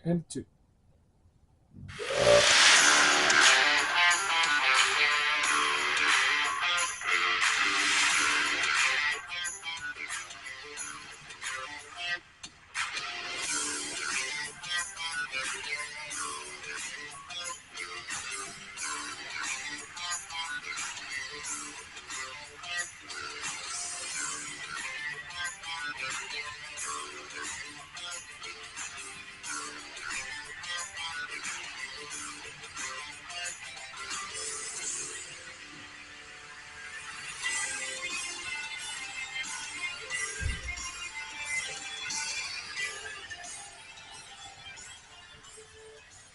and 2.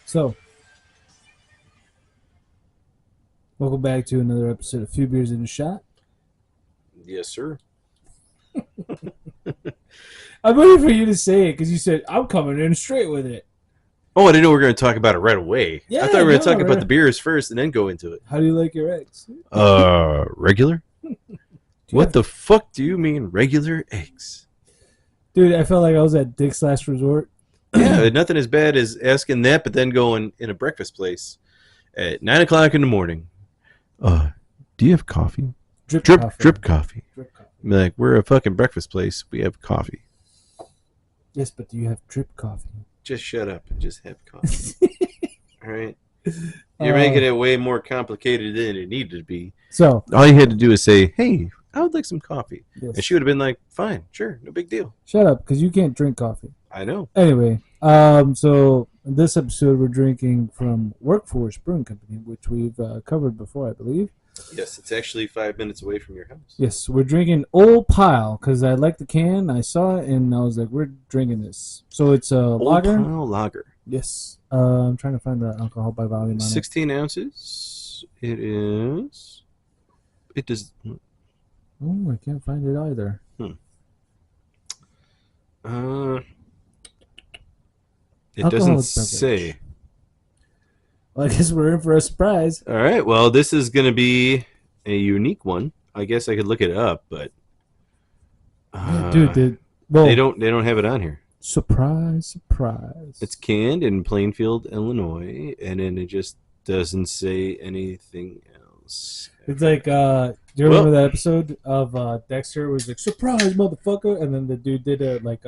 So, welcome back to another episode of Few Beers in a Shot. Yes, sir. I'm waiting for you to say it because you said, I'm coming in straight with it. Oh, I didn't know we were going to talk about it right away. Yeah, I thought we were going to talk right. about the beers first and then go into it. How do you like your eggs? Regular? What the fuck do you mean, regular eggs? Dude, I felt like I was at Dick's Last Resort. Yeah, nothing as bad as asking that, but then going in a breakfast place at 9 o'clock in the morning. Do you have coffee? Drip coffee. Drip coffee. Like, we're a fucking breakfast place. We have coffee. Yes, but do you have drip coffee? Just shut up and just have coffee. All right? You're making it way more complicated than it needed to be. So all you had to do is say, hey, I would like some coffee. Yes. And she would have been like, fine, sure, no big deal. Shut up, because you can't drink coffee. I know. Anyway, so in this episode we're drinking from Workforce Brewing Company, which we've covered before, I believe. Yes, it's actually 5 minutes away from your house. Yes, we're drinking Ole Pile because I liked the can. I saw it and I was like, we're drinking this. So it's a lager. Ole Pile lager. Yes. I'm trying to find the alcohol by volume on 16 ounces. It is. It does. Oh, I can't find it either. It doesn't say. Well, I guess we're in for a surprise. All right. Well, this is going to be a unique one. I guess I could look it up, but dude, they don't have it on here. Surprise, surprise. It's canned in Plainfield, Illinois, and then it just doesn't say anything else. It's like, do you remember that episode of Dexter where he's like, surprise, motherfucker? And then the dude did it like,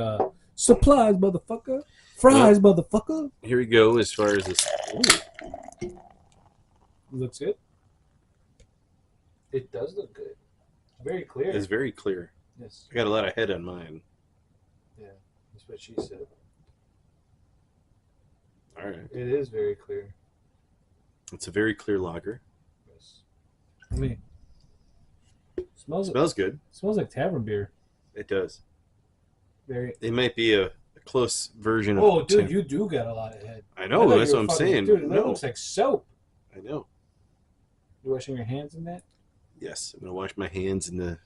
surprise, motherfucker. Fries, motherfucker. Here we go as far as this. Ooh. Looks good. It does look good. Very clear. It's very clear. Yes. I got a lot of head on mine. Yeah, that's what she said. All right. It is very clear. It's a very clear lager. Yes. I mean, smells good. Smells like tavern beer. It does. Very. It might be a close version of. Oh, dude, you do got a lot of head. I know. That's what I'm saying. Dude, that looks like soap. I know. You washing your hands in that? Yes, I'm gonna wash my hands in the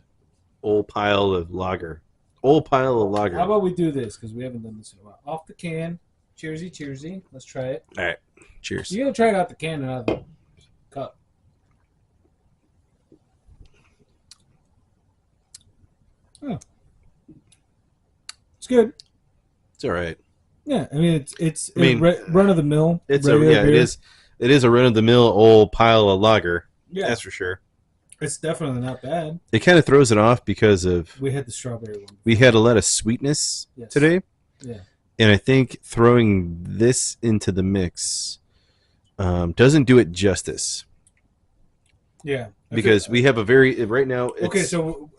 Ole Pile of lager. Ole Pile of lager. How about we do this because we haven't done this in a while? Off the can. Cheersy, cheersy. Let's try it. All right. Cheers. You gotta try it out the can and out of the cup. Oh. It's good. It's all right. Yeah, I mean it's run of the mill. It is. It is a run of the mill Ole Pile of lager. Yeah, that's for sure. It's definitely not bad. It kind of throws it off because of we had the strawberry one. We had a lot of sweetness today. Yeah, and I think throwing this into the mix doesn't do it justice. Yeah, because we have a very right now. Okay, so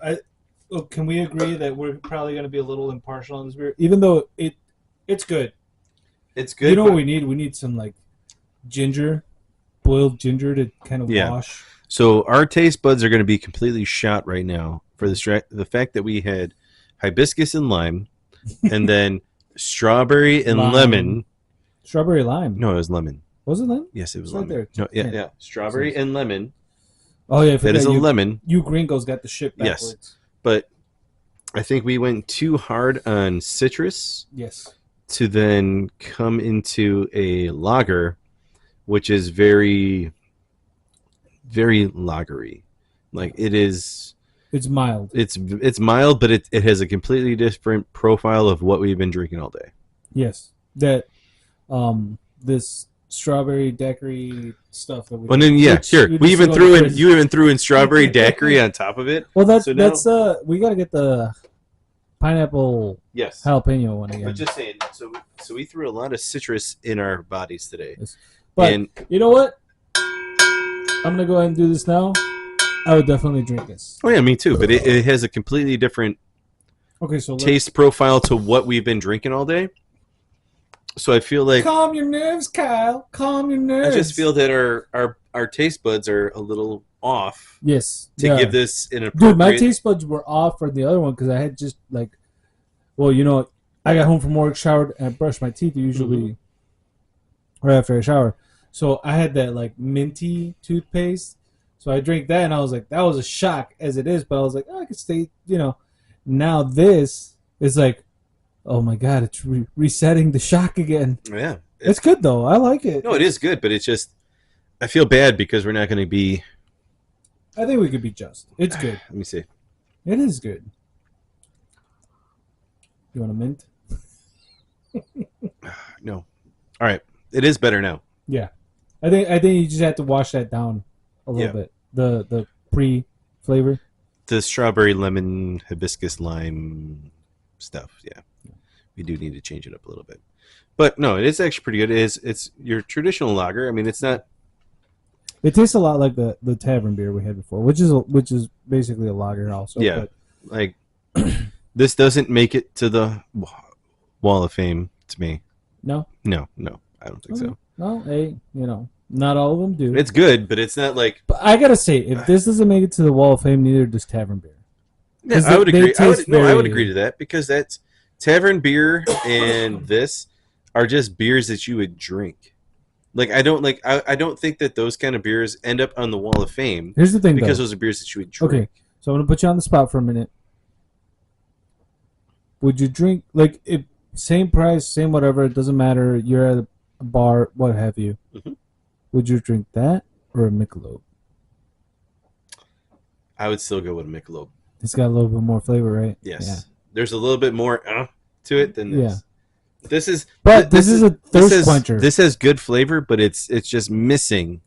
can we agree that we're probably going to be a little impartial on this beer, even though it's good. It's good. You know what we need? We need some like ginger, boiled ginger to kind of wash. So our taste buds are going to be completely shot right now for the fact that we had hibiscus and lime, and then strawberry and lemon. Strawberry lime. No, it was lemon. Was it lemon? Yes, it was lemon. Right there. No, yeah. Strawberry and lemon. Oh yeah, that is a lemon. You gringos got the shit backwards. Yes, but I think we went too hard on citrus. Yes. To then come into a lager, which is very, very lagery. Like it is. It's mild. It's mild, but it has a completely different profile of what we've been drinking all day. Yes, that this strawberry daiquiri stuff that we. Well, then we even threw in. You even threw in strawberry daiquiri on top of it. Well, that's we gotta get the pineapple jalapeno one again. I'm just saying. So we threw a lot of citrus in our bodies today. Yes. But you know what? I'm gonna go ahead and do this now. I would definitely drink this. Oh yeah, me too. But it has a completely different taste profile to what we've been drinking all day. So I feel like calm your nerves, Kyle. Calm your nerves. I just feel that our taste buds are a little off. Yes. To give this an appropriate. Dude, my taste buds were off for the other one because I had just I got home from work, showered, and I brushed my teeth usually right after I shower. So I had that like minty toothpaste. So I drank that and I was like, that was a shock as it is, but I was like, I could stay, Now this is like, oh my God, it's resetting the shock again. Yeah. It's good though. I like it. No, it is good, but it's just, I feel bad because we're not going to be. I think we could be just. It's good. Let me see. It is good. You want a mint? No. All right. It is better now. Yeah. I think you just have to wash that down a little bit. The pre-flavor. The strawberry, lemon, hibiscus, lime stuff. Yeah. We do need to change it up a little bit. But no, it is actually pretty good. It's your traditional lager. I mean, it's not. It tastes a lot like the tavern beer we had before, which is basically a lager also. Yeah. But this doesn't make it to the Wall of Fame to me. No? No, I don't think so. Well, hey, not all of them do. It's good, but it's not like. But I gotta say, if this doesn't make it to the Wall of Fame, neither does tavern beer. Yeah, I would agree. I would agree to that because that's tavern beer and this are just beers that you would drink. I don't think that those kind of beers end up on the Wall of Fame. Here's the thing, because those are beers that you would drink. Okay, so I'm gonna put you on the spot for a minute. Would you drink if same price, same whatever? It doesn't matter. You're at a bar, what have you? Mm-hmm. Would you drink that or a Michelob? I would still go with a Michelob. It's got a little bit more flavor, right? Yes. Yeah. There's a little bit more to it than this. Yeah. This is a thirst quencher. This has good flavor, but it's just missing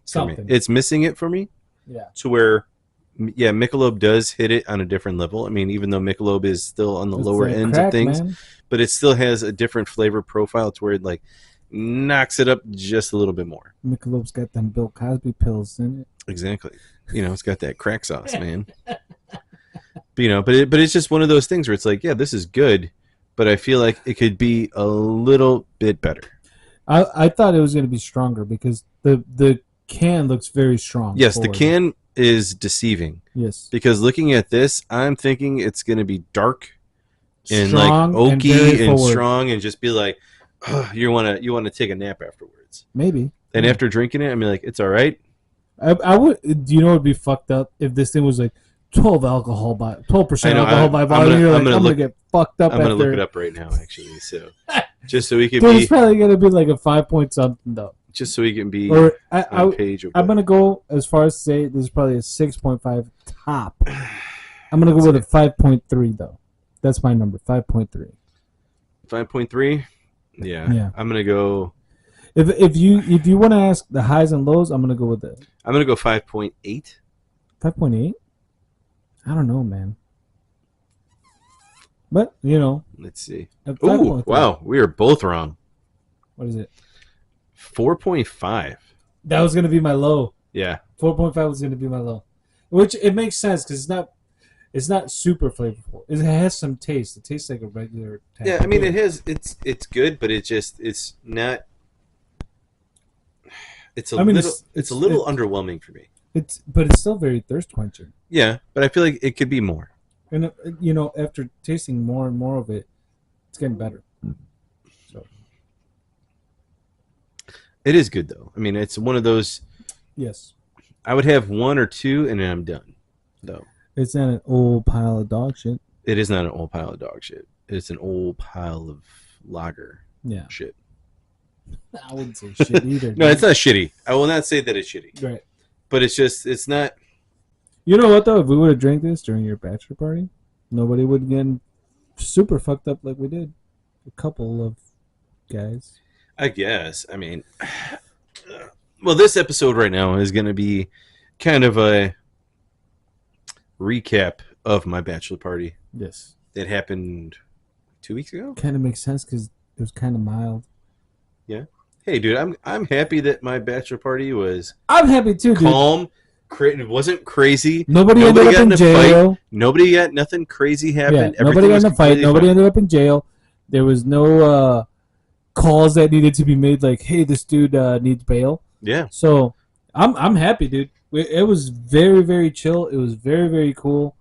something. It's missing it for me. Yeah. To where Michelob does hit it on a different level. I mean, even though Michelob is still on the lower ends of things, but it still has a different flavor profile to where it knocks it up just a little bit more. Michelob's got them Bill Cosby pills in it. Exactly. It's got that crack sauce, man. But it's just one of those things where it's like, yeah, this is good, but I feel like it could be a little bit better. I thought it was going to be stronger because the can looks very strong. Yes, the can is deceiving. Yes. Because looking at this, I'm thinking it's going to be dark and strong oaky and strong and just be like, you want to take a nap afterwards. Maybe. And after drinking it, I'm like, it's all right. I would. Do you know what would be fucked up if this thing was 12% alcohol by volume? I'm gonna get fucked up. I'm gonna look it up right now, actually. So just so we can It's probably gonna be like a 5 point something though. Just so we can be on page. I'm gonna go as far as to say this is probably a 6.5 top. I'm gonna go with a 5.3 though. That's my number. 5.3. 5.3. Yeah. I'm gonna go. If you want to ask the highs and lows, I'm gonna go with it. I'm gonna go 5.8. 5.8. I don't know, man. But let's see. Oh wow, we are both wrong. What is it? 4.5. That was gonna be my low. Yeah. 4.5 was gonna be my low, which it makes sense because it's not super flavorful. It has some taste. It tastes like a regular. Yeah, I mean it has. It's good, but it's not. It's a little underwhelming for me. But it's still very thirst quencher. Yeah, but I feel like it could be more. And after tasting more and more of it, it's getting better. So it is good though. I mean, it's one of those. Yes. I would have one or two, and then I'm done. Though it's not an old pile of dog shit. It is not an old pile of dog shit. It's an old pile of lager. Yeah. Shit. I wouldn't say shit either. No, it's not shitty. I will not say that it's shitty. Right. But it's not. You know what though? If we would have drank this during your bachelor party, nobody would get super fucked up like we did. A couple of guys. I guess. I mean, well, this episode right now is going to be kind of a recap of my bachelor party. Yes. That happened 2 weeks ago. Kind of makes sense because it was kind of mild. Yeah. Hey, dude, I'm happy that my bachelor party was. I'm happy too, calm. It wasn't crazy. Nobody ended up in jail. Fight. Nobody got nothing crazy happened. Yeah, nobody got in a fight. Nobody ended up in jail. There was no calls that needed to be made. Like, hey, this dude needs bail. Yeah. So I'm happy, dude. It was very, very chill. It was very, very cool.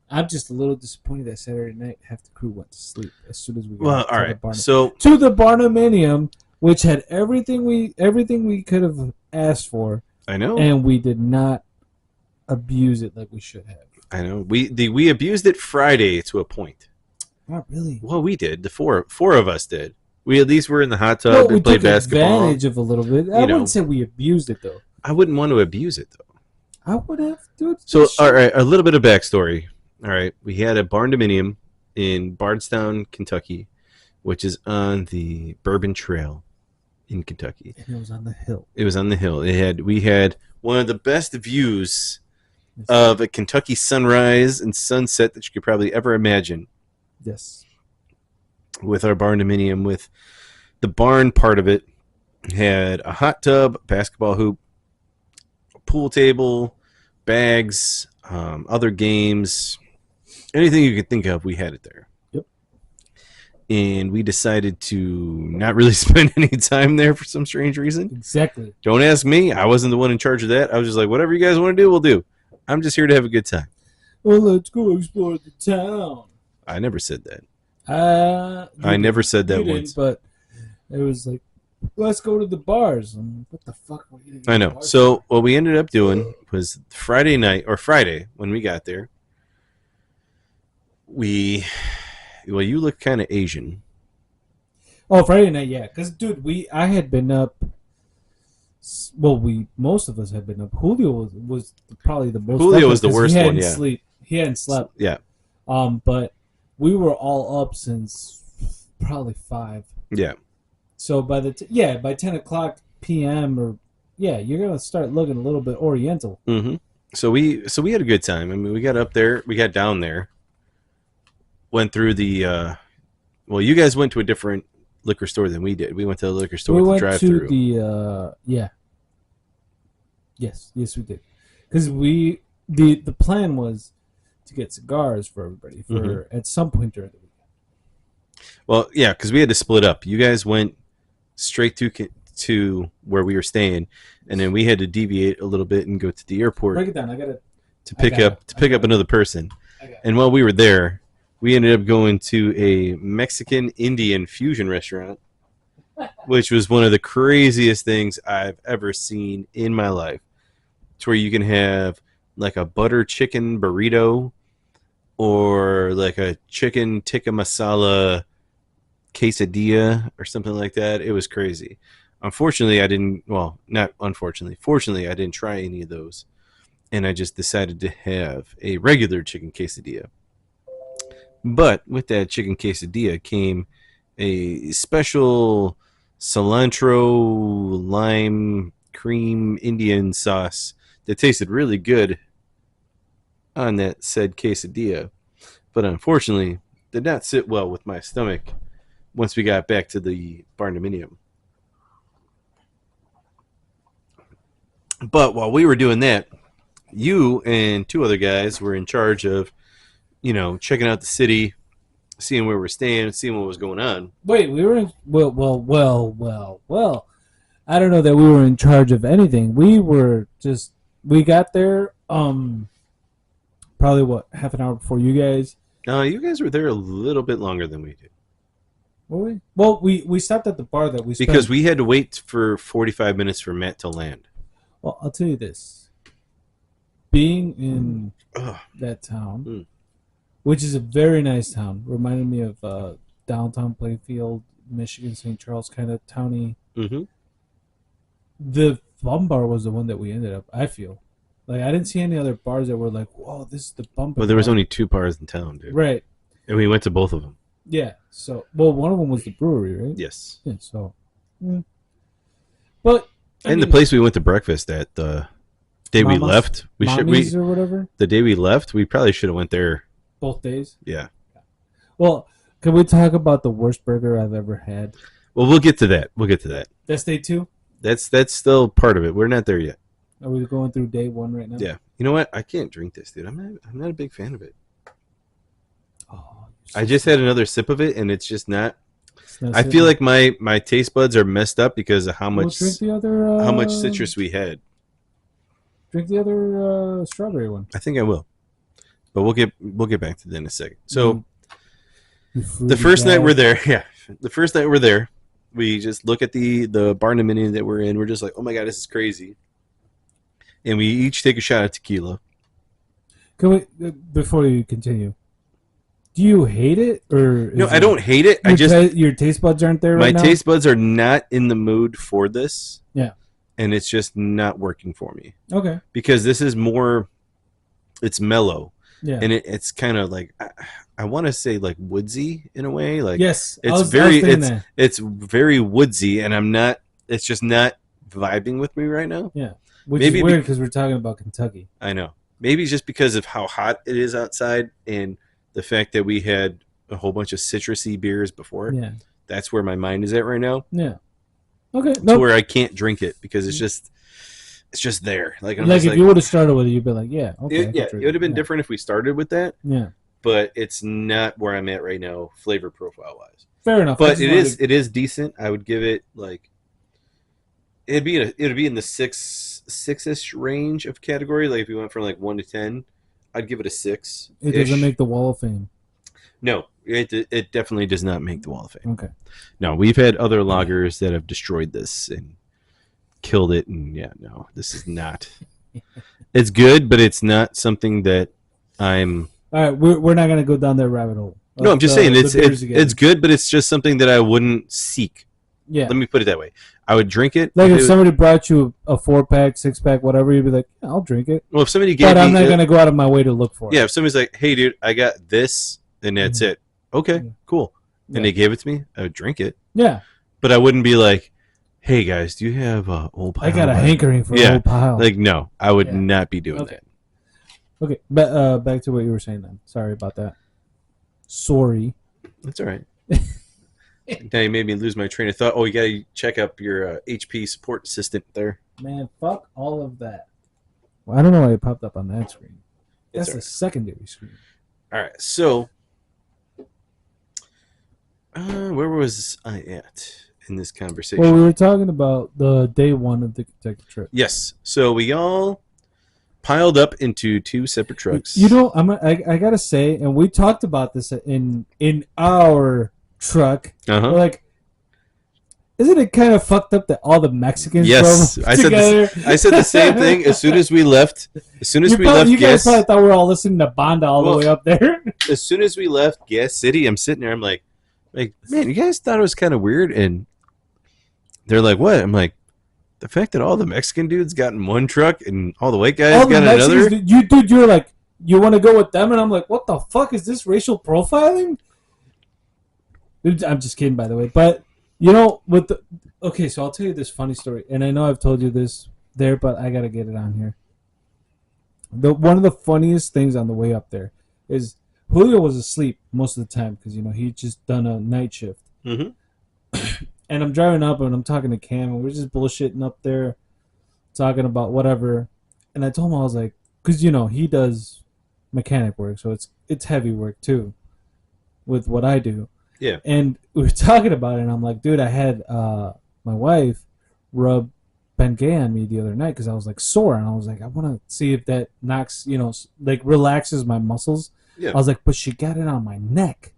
I'm just a little disappointed that Saturday night half the crew went to sleep as soon as we got all right. to the Barnuminium, which had everything we could have asked for. I know, and we did not abuse it like we should have. I know. We abused it Friday to a point. Not really. Well, we did. The four of us did. We at least were in the hot tub and played basketball. We took advantage of a little bit. I wouldn't say we abused it though. I wouldn't want to abuse it though. I would have, dude. So, all right, a little bit of backstory. All right, we had a barndominium in Bardstown, Kentucky, which is on the Bourbon Trail in Kentucky. And it was on the hill. It was on the hill. We had one of the best views of a Kentucky sunrise and sunset that you could probably ever imagine. Yes. With our barndominium, with the barn part of it, had a hot tub, basketball hoop, a pool table, bags, other games, anything you could think of, we had it there. Yep. And we decided to not really spend any time there for some strange reason. Exactly. Don't ask me. I wasn't the one in charge of that. I was just like, whatever you guys want to do, we'll do. I'm just here to have a good time. Well, let's go explore the town. I never said that. I never said that once. But it was like, let's go to the bars. And what the fuck were you doing? I know. So what we ended up doing was Friday when we got there. You look kind of Asian. Oh, Friday night, yeah. Because, dude, I had been up. Well, most of us had been up. Julio was probably the most. Julio was the worst one. Yeah. He hadn't slept. Yeah. But we were all up since probably 5. Yeah. So by 10:00 p.m. you're gonna start looking a little bit Oriental. Mm-hmm. So we had a good time. I mean, we got up there, we got down there, went through the. Well, you guys went to a different liquor store than we did. We went to the liquor store with the drive-through. Yes, we did. Because the plan was to get cigars for everybody at some point during the weekend. Well, yeah, because we had to split up. You guys went straight to where we were staying, and then we had to deviate a little bit and go to the airport. Break it down. I gotta pick up another person. And while we were there, we ended up going to a Mexican Indian fusion restaurant, which was one of the craziest things I've ever seen in my life. It's where you can have like a butter chicken burrito or like a chicken tikka masala quesadilla or something like that. It was crazy. Fortunately, I didn't try any of those. And I just decided to have a regular chicken quesadilla. But with that chicken quesadilla came a special cilantro lime cream Indian sauce that tasted really good on that said quesadilla, but unfortunately did not sit well with my stomach once we got back to the barndominium. But while we were doing that, you and 2 other guys were in charge of, checking out the city, seeing where we're staying, seeing what was going on. Wait, we were in... Well. I don't know that we were in charge of anything. We got there, probably, half an hour before you guys? You guys were there a little bit longer than we did. Were we? Well, we stopped at the bar that we spent... Because we had to wait for 45 minutes for Matt to land. Well, I'll tell you this. Being in that town, which is a very nice town, reminded me of downtown Plainfield, Michigan, St. Charles kind of towny. Mm-hmm. The Bum Bar was the one that we ended up, I feel. Like, I didn't see any other bars that were like, whoa, this is the Bum Bar. Well, there was only 2 bars in town, dude. Right. And we went to both of them. Yeah. So, one of them was the brewery, right? Yes. Yeah, so But the place we went to breakfast at the day we left, or whatever. The day we left, we probably should have went there both days. Yeah. Well, can we talk about the worst burger I've ever had? Well, we'll get to that. That's day 2. That's still part of it. We're not there yet. Are we going through day 1 right now? Yeah. You know what? I can't drink this, dude. I'm not a big fan of it. Oh, I just had another sip of it, and it's just not. I feel like my taste buds are messed up because of how much citrus we had. Drink the other strawberry one. I think I will, but we'll get back to that in a second. So the first night we're there, we just look at the barndominium that we're in. We're just like, oh my god, this is crazy, and we each take a shot of tequila. Can we before you continue? Do you hate it or no? I don't hate it. Your taste buds aren't there right now. My taste buds are not in the mood for this. Yeah, and it's just not working for me. Okay, because this is more, it's mellow. Yeah, and it's kind of like I want to say like woodsy in a way. Like yes, it's very woodsy, and I'm not. It's just not vibing with me right now. Yeah, which is weird because we're talking about Kentucky. I know. Maybe just because of how hot it is outside and the fact that we had a whole bunch of citrusy beers before. Yeah. That's where my mind is at right now. Yeah. Okay. To where I can't drink it because it's just there. Like if you would have started with it, you'd be like, yeah, okay. It would have been different if we started with that. Yeah. But it's not where I'm at right now, flavor profile wise. Fair enough. But it is decent. I would give it like it'd be in the six-ish range of category. Like if you went from like 1 to 10. I'd give it a 6. It doesn't make the Wall of Fame. No, it definitely does not make the Wall of Fame. Okay. No, we've had other lagers that have destroyed this and killed it, and yeah, no, this is not. It's good, but it's not something that I'm. All right, we're not gonna go down that rabbit hole. No, I'm just saying it's good, but it's just something that I wouldn't seek. Yeah. Let me put it that way. I would drink it. Like if somebody brought you a 4-pack, 6-pack, whatever, you'd be like, yeah, I'll drink it. Well, if somebody gave but I'm not going to go out of my way to look for it. Yeah, if somebody's like, hey, dude, I got this, and that's it. Okay, cool. And they gave it to me, I would drink it. Yeah. But I wouldn't be like, hey, guys, do you have Ole Pile? I got a hankering for Ole Pile. Like, no, I would not be doing that. Okay, but back to what you were saying then. Sorry about that. Sorry. That's all right. Now you made me lose my train of thought. Oh, you got to check up your HP support assistant there. Man, fuck all of that. Well, I don't know why it popped up on that screen. That's a secondary screen. All right, so where was I at in this conversation? Well, we were talking about the day 1 of the Kentucky trip. Yes, so we all piled up into 2 separate trucks. You know, I gotta say, and we talked about this in our truck. Uh-huh. Like, isn't it kind of fucked up that all the Mexicans drove together? I said the same thing as soon as we left. You guys probably thought we were all listening to Banda all the way up there. As soon as we left Gas City, I'm sitting there. I'm like, man, you guys thought it was kind of weird, and they're like, what? I'm like, the fact that all the Mexican dudes got in one truck and all the white guys got in another. You're like, you want to go with them, and I'm like, what the fuck is this racial profiling? I'm just kidding, by the way. But, you know, okay, so I'll tell you this funny story. And I know I've told you this there, but I got to get it on here. One of the funniest things on the way up there is Julio was asleep most of the time because, you know, he'd just done a night shift. Mm-hmm. And I'm driving up and I'm talking to Cam and we're just bullshitting up there, talking about whatever. And I told him, I was like, because, you know, he does mechanic work, so it's heavy work too with what I do. Yeah. And we were talking about it, and I'm like, dude, I had my wife rub Bengay on me the other night because I was like sore, and I was like, I want to see if that knocks, you know, like relaxes my muscles. Yeah. I was like, but she got it on my neck,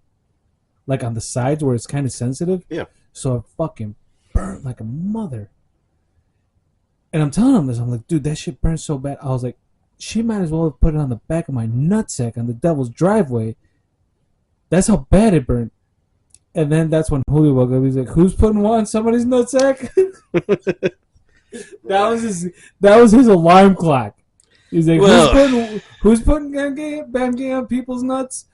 like on the sides where it's kind of sensitive. Yeah. So I fucking burnt like a mother. And I'm telling him this, I'm like, dude, that shit burns so bad. I was like, she might as well have put it on the back of my nutsack on the devil's driveway. That's how bad it burned. And then that's when Julio woke up. He's like, "Who's putting what on somebody's nutsack?" That was his alarm clock. He's like, "Who's putting Bengay on people's nuts?"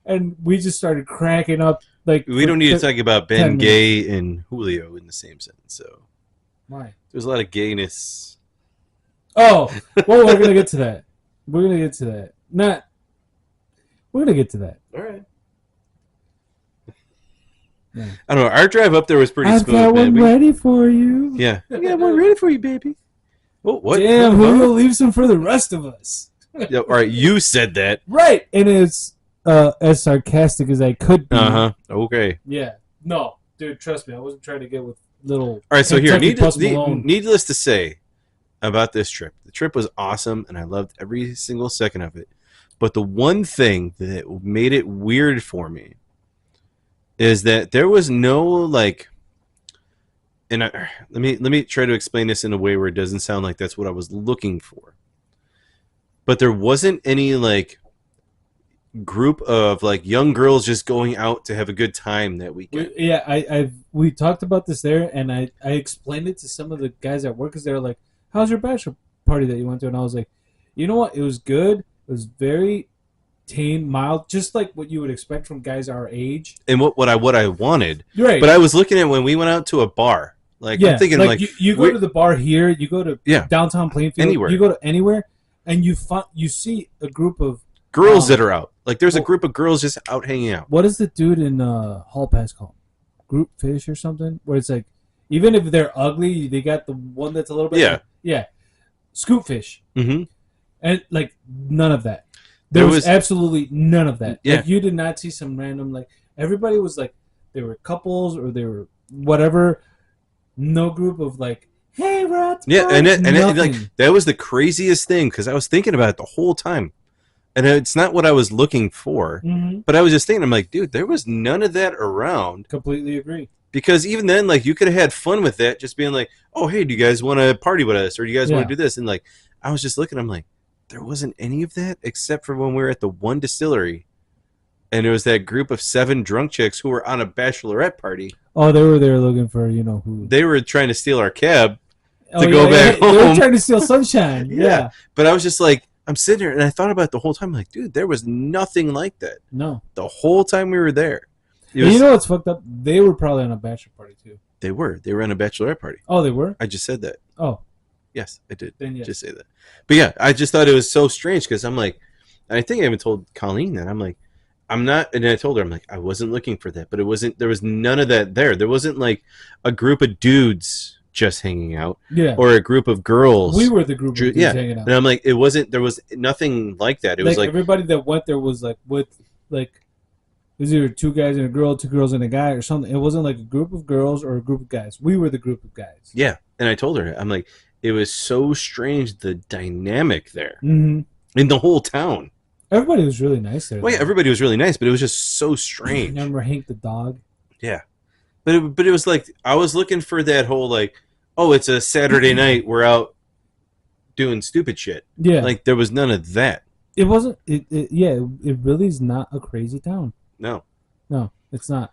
And we just started cracking up Like we don't need to talk about Ben Gay and Julio in the same sentence. So why? There's a lot of gayness. Oh, well, we're gonna get to that. We're gonna get to that. We're gonna get to that. All right. Yeah. I don't know. Our drive up there was pretty smooth. I've got one ready for you. Yeah, I got one ready for you, baby. Oh, what? Damn, Julio leaves some for the rest of us. Yeah, all right, you said that. Right, and it's as sarcastic as I could be. Okay. Yeah. No, dude, trust me, I wasn't trying to get with little. All right, so here, needless to say about this trip, the trip was awesome, and I loved every single second of it. But the one thing that made it weird for me is that there was no like, and let me try to explain this in a way where it doesn't sound like that's what I was looking for. But there wasn't any like group of like young girls just going out to have a good time that weekend. We talked about this there, and I explained it to some of the guys at work because they were like, "How's your bachelor party that you went to?" And I was like, "You know what? It was good. It was very tame, mild, just like what you would expect from guys our age." And what I wanted, right? But I was looking at when we went out to a bar. Like, I'm thinking like you go to the bar here, you go to downtown Plainfield, anywhere. You go to anywhere, and you see a group of girls that are out. Like, there's a group of girls just out hanging out. What is the dude in Hall Pass called? Group fish or something? Where it's like, even if they're ugly, they got the one that's a little bit scoop fish. Mm-hmm. And like none of that. There was absolutely none of that. Yeah. Like, you did not see some random, like, everybody was like, they were couples or they were whatever. No group of like, hey, we're at the party. And like, that was the craziest thing because I was thinking about it the whole time. And it's not what I was looking for. Mm-hmm. But I was just thinking, I'm like, dude, there was none of that around. Completely agree. Because even then, like, you could have had fun with that, just being like, oh, hey, do you guys want to party with us? Or do you guys want to do this? And like, I was just looking, I'm like, there wasn't any of that except for when we were at the one distillery. And there was that group of 7 drunk chicks who were on a bachelorette party. Oh, they were there looking for, who. They were trying to steal our cab to go back home. They were trying to steal sunshine. Yeah. But I was just like, I'm sitting there and I thought about it the whole time. Like, dude, there was nothing like that. No. The whole time we were there. You know what's fucked up? They were probably on a bachelor party too. They were. They were on a bachelorette party. Oh, they were? I just said that. Oh. Yes, I did. Then yes. Just say that. But yeah, I just thought it was so strange because I'm like, and I think I even told Colleen that. I'm like, I'm not, and I told her, I'm like, I wasn't looking for that, but there was none of that there. There wasn't like a group of dudes just hanging out, or a group of girls. We were the group of dudes hanging out, and I'm like, there was nothing like that. It was like everybody that went there was like with like, it was either 2 guys and a girl, 2 girls and a guy, or something. It wasn't like a group of girls or a group of guys. We were the group of guys. Yeah, and I told her, I'm like, it was so strange the dynamic there in the whole town. Everybody was really nice there. Well, yeah, everybody was really nice, but it was just so strange. Remember Hank the dog? Yeah. But it was like, I was looking for that whole, like, oh, it's a Saturday night, we're out doing stupid shit. Yeah. Like, there was none of that. It wasn't, it really is not a crazy town. No. No, it's not.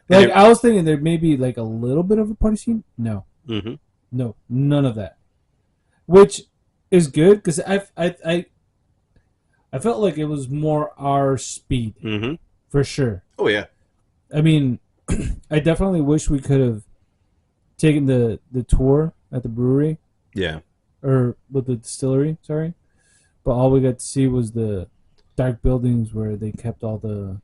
Like, I was thinking there may be, like, a little bit of a party scene. No. Mm-hmm. No, none of that. Which is good, because I felt like it was more our speed, for sure. Oh, yeah. I mean, I definitely wish we could have taken the tour at the brewery. Yeah. Or with the distillery, sorry. But all we got to see was the dark buildings where they kept all the...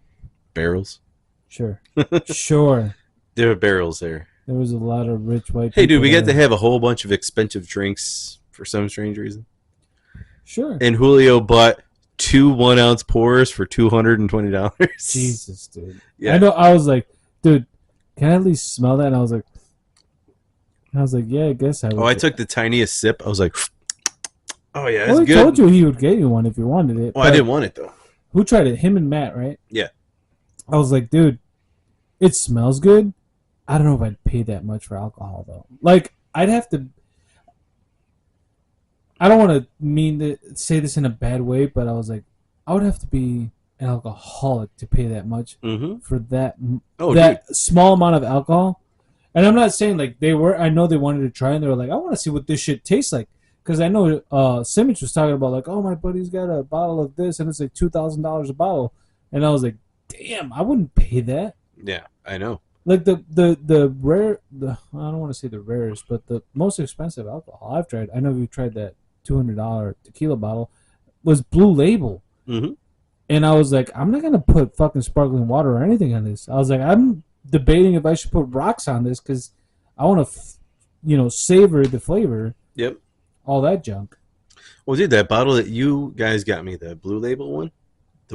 barrels? Sure. Sure. There were barrels there. There was a lot of rich white people. Hey, dude, we got to have a whole bunch of expensive drinks for some strange reason. Sure. And Julio bought 2 1-ounce pours for $220. Jesus, dude. Yeah. I know. I was like, dude, can I at least smell that? And I was like, yeah, I guess I would. Oh, I took the tiniest sip. I was like, oh, yeah, well, it's good. I told you he would get you one if you wanted it. Well, I didn't want it, though. Who tried it? Him and Matt, right? Yeah. I was like, dude, it smells good. I don't know if I'd pay that much for alcohol, though. Like, I'd have to... I don't want to say this in a bad way, but I was like, I would have to be an alcoholic to pay that much for that small amount of alcohol. And I'm not saying like they were. I know they wanted to try, and they were like, I want to see what this shit tastes like. Because I know Simic was talking about like, oh, my buddy's got a bottle of this, and it's like $2,000 a bottle. And I was like, damn, I wouldn't pay that. Yeah. I know. Like the rare, I don't want to say the rarest, but the most expensive alcohol I've tried. I know you tried that $200 tequila bottle, was Blue Label. Mm-hmm. And I was like, I'm not gonna put fucking sparkling water or anything on this. I was like, I'm debating if I should put rocks on this because I want to, savor the flavor. Yep. All that junk. Well, dude, that bottle that you guys got me, the Blue Label one,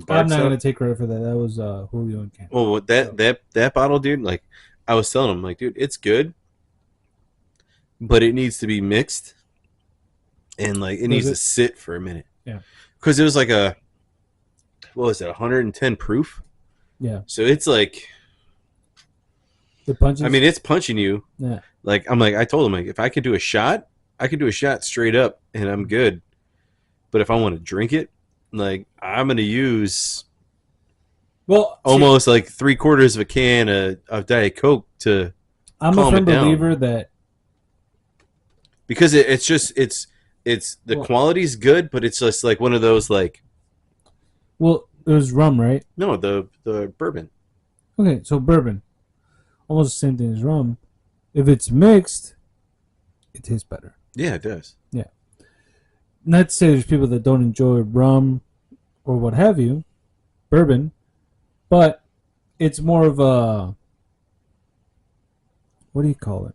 I'm not gonna take credit for that. That was Julio and Cam. Well, that bottle, dude. Like, I was telling him, like, dude, it's good, but it needs to be mixed, and like it needs to sit for a minute. Yeah. Because it was like what was it, 110 proof? Yeah. So it's like, the punches. I mean, it's punching you. Yeah. Like, I told him, like, if I could do a shot, I could do a shot straight up, and I'm good. But if I want to drink it, like, I'm gonna use almost like 3/4 of a can of Diet Coke to I'm calm a firm it down. believer that because it's the quality's good, but it's just like one of those like. Well, it was rum, right? No, the bourbon. Okay, so bourbon, almost the same thing as rum. If it's mixed, it tastes better. Yeah, it does. Yeah. Not to say there's people that don't enjoy rum or what have you, bourbon, but it's more of a, what do you call it?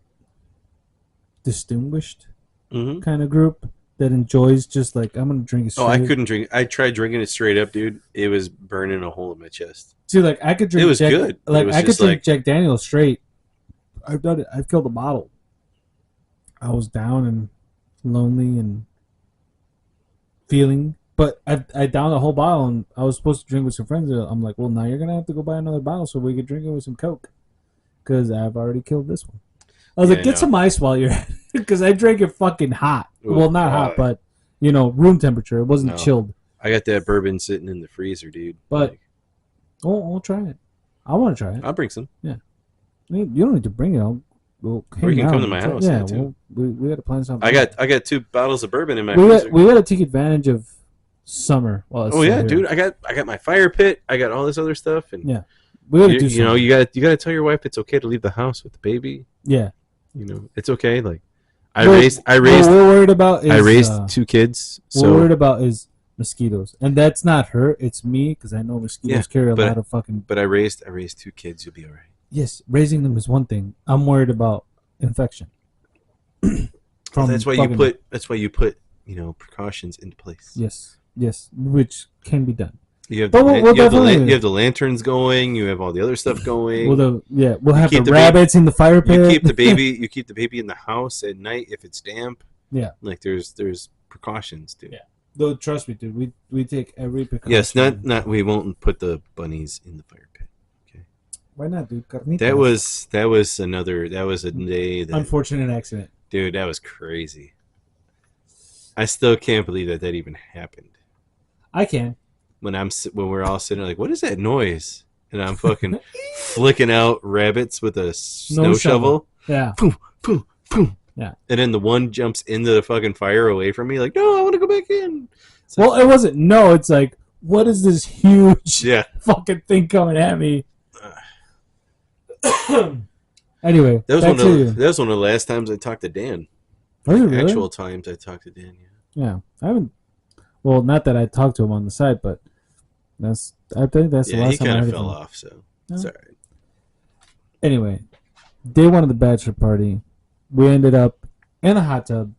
Distinguished kind of group that enjoys just like, I'm going to drink it straight. Oh, I couldn't drink. I tried drinking it straight up, dude. It was burning a hole in my chest. See, like, I could drink it was good. Like, was I could drink Jack Daniels straight. I've done it. I've killed a bottle. I was down and lonely and feeling, but I downed a whole bottle and I was supposed to drink with some friends. I'm like, well, now you're gonna have to go buy another bottle so we could drink it with some Coke because I've already killed this one. I was like, get some ice while you're at it because I drank it fucking hot. Ooh, well, not hot, but room temperature. It wasn't chilled. I got that bourbon sitting in the freezer, dude. But we'll try it. I want to try it. I'll bring some. Yeah, you don't need to bring it. Or you can come to my house. Yeah, we got to plan something. I got 2 bottles of bourbon in my freezer. We got to take advantage of summer. Dude, I got my fire pit. I got all this other stuff, and yeah, we got to do something. You got to tell your wife it's okay to leave the house with the baby. Yeah, it's okay. Like what we're worried about is, I raised 2 kids. What we're worried about is mosquitoes, and that's not her. It's me because I know mosquitoes carry a lot of fucking. But I raised 2 kids. You'll be all right. Yes, raising them is one thing. I'm worried about infection. That's why you put precautions into place. Yes, which can be done. You have the lanterns going. You have all the other stuff going. We'll have the rabbits in the fire pit. You keep the baby in the house at night if it's damp. Yeah, like there's precautions, dude. Yeah, though trust me, dude. We take every precaution. Yes, not we won't put the bunnies in the fire pit. Okay. Why not, dude? Carnitas. That was a day. Unfortunate accident. Dude, that was crazy. I still can't believe that even happened. I can. When we're all sitting there like, what is that noise? And I'm fucking flicking out rabbits with a snow shovel. Yeah. Boom, boom, boom. Yeah. And then the one jumps into the fucking fire away from me like, no, I want to go back in. Well, it wasn't. No, it's like, what is this huge fucking thing coming at me? Anyway, that was one of the last times I talked to Dan. Was it really? Actual times I talked to Dan. Yeah, I haven't. Well, not that I talked to him on the side, but I think that's the last time I heard him. He kind of fell off, so it's all right. Anyway, day 1 of the bachelor party, we ended up in a hot tub.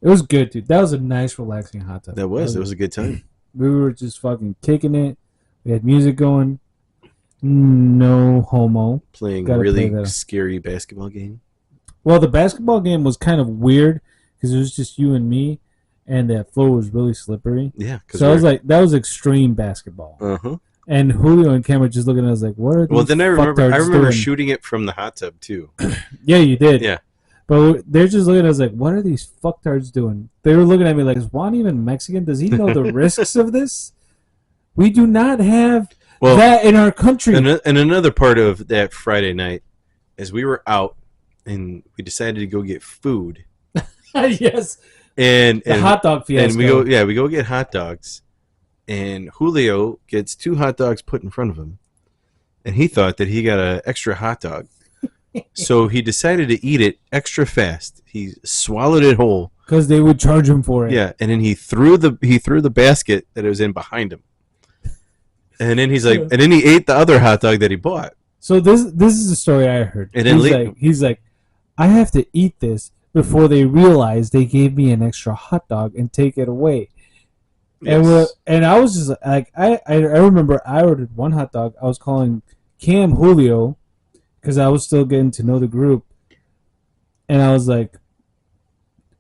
It was good, dude. That was a nice, relaxing hot tub. It was a good time. We were just fucking kicking it. We had music going. No homo. Playing really scary basketball game. Well, the basketball game was kind of weird because it was just you and me, and that floor was really slippery. Yeah. So I was like, that was extreme basketball. Uh-huh. And Julio and Cam were just looking at us like, what are these? Well, then I remember doing? shooting it from the hot tub too. Yeah, you did. Yeah. But they're just looking at us like, what are these fucktards doing? They were looking at me like, is Juan even Mexican? Does he know the risks of this? We do not have that in our country. And another part of that Friday night is we were out and we decided to go get food. Yes. And the hot dog fiasco. And we go get hot dogs. And Julio gets 2 hot dogs put in front of him. and he thought that he got an extra hot dog. So he decided to eat it extra fast. He swallowed it whole because they would charge him for it. Yeah, and then he threw the basket that it was in behind him. And then he's like, and then he ate the other hot dog that he bought. So this is the story I heard. And then he's like, I have to eat this before they realize they gave me an extra hot dog and take it away. Yes. And I was just like, I remember I ordered one hot dog. I was calling Cam Julio because I was still getting to know the group. And I was like,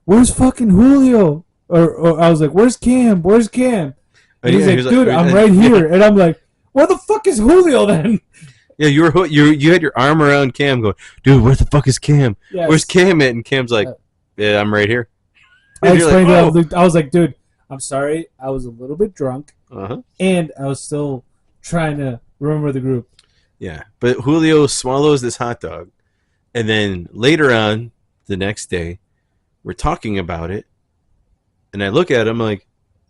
where's fucking Julio? Or I was like, where's Cam? Where's Cam? And he's like, dude, I'm right here. And I'm like, where the fuck is Julio then? Yeah, you had your arm around Cam going, dude, where the fuck is Cam? Yes. Where's Cam at? And Cam's like, yeah, I'm right here. I explained to him, I was like, dude, I'm sorry. I was a little bit drunk. And I was still trying to remember the group. Yeah, but Julio swallows this hot dog. And then later on, the next day, we're talking about it. And I look at him like,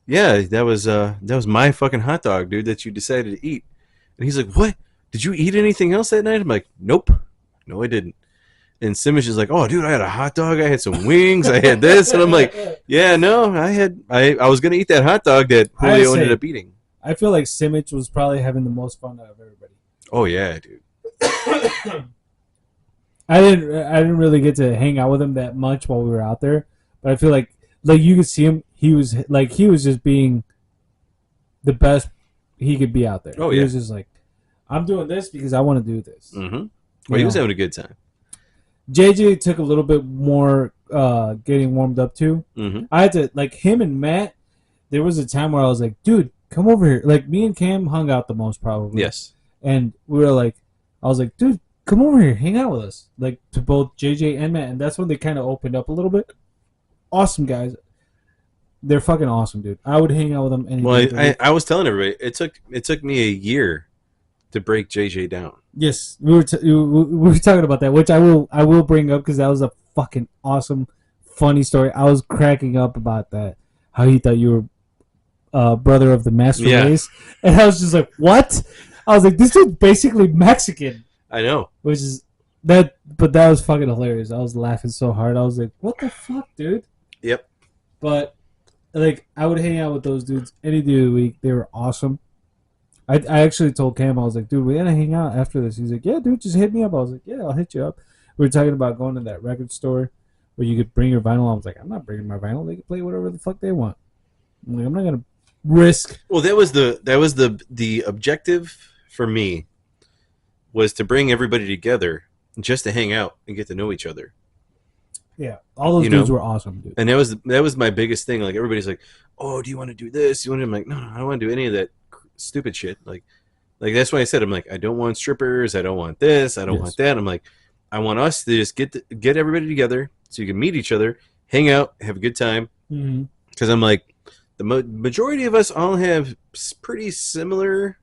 yeah, that was my fucking hot dog, dude, that you decided to eat. And he's like, what? Did you eat anything else that night? I'm like, nope. No, I didn't. And Simmons is like, oh, dude, I had a hot dog. I had some wings. I had this. And I'm like, yeah, no, I was going to eat that hot dog that Julio ended up eating. I feel like Simmons was probably having the most fun out of everybody. Oh, yeah, dude. I didn't really get to hang out with him that much while we were out there. But I feel like you could see him. He was just being the best he could be out there. Oh, yeah. He was just like, I'm doing this because I want to do this. Mm-hmm. Well, he was having a good time. JJ took a little bit more getting warmed up too. Mm-hmm. I had to, like, him and Matt, there was a time where I was like, dude, come over here. Like, me and Cam hung out the most probably. Yes. And we were like, I was like, dude, come over here, hang out with us. Like, to both JJ and Matt. And that's when they kind of opened up a little bit. Awesome guys. They're fucking awesome, dude. I would hang out with them any day. Well, I was telling everybody, it took me a year to break JJ down. Yes, we were talking about that, which I will bring up because that was a fucking awesome, funny story. I was cracking up about that, how he thought you were brother of the master race, and I was just like, what? I was like, this dude's basically Mexican. I know. Which is that, but that was fucking hilarious. I was laughing so hard. I was like, what the fuck, dude? Yep. But like, I would hang out with those dudes any day of the week. They were awesome. I actually told Cam, I was like, dude, we gotta hang out after this. He's like, yeah, dude, just hit me up. I was like, yeah, I'll hit you up. We were talking about going to that record store where you could bring your vinyl. I was like, I'm not bringing my vinyl. They can play whatever the fuck they want. I'm like, I'm not gonna risk. Well, that was the objective for me, was to bring everybody together just to hang out and get to know each other. Yeah, all those dudes were awesome, dude. And that was my biggest thing. Like, everybody's like, oh, do you want to do this? I'm like, no, I don't want to do any of that stupid shit. Like that's why I said, I'm like, I don't want strippers, I don't want this, I don't want that. I'm like, I want us to just get everybody together so you can meet each other, hang out, have a good time. Because I'm like, the majority of us all have pretty similar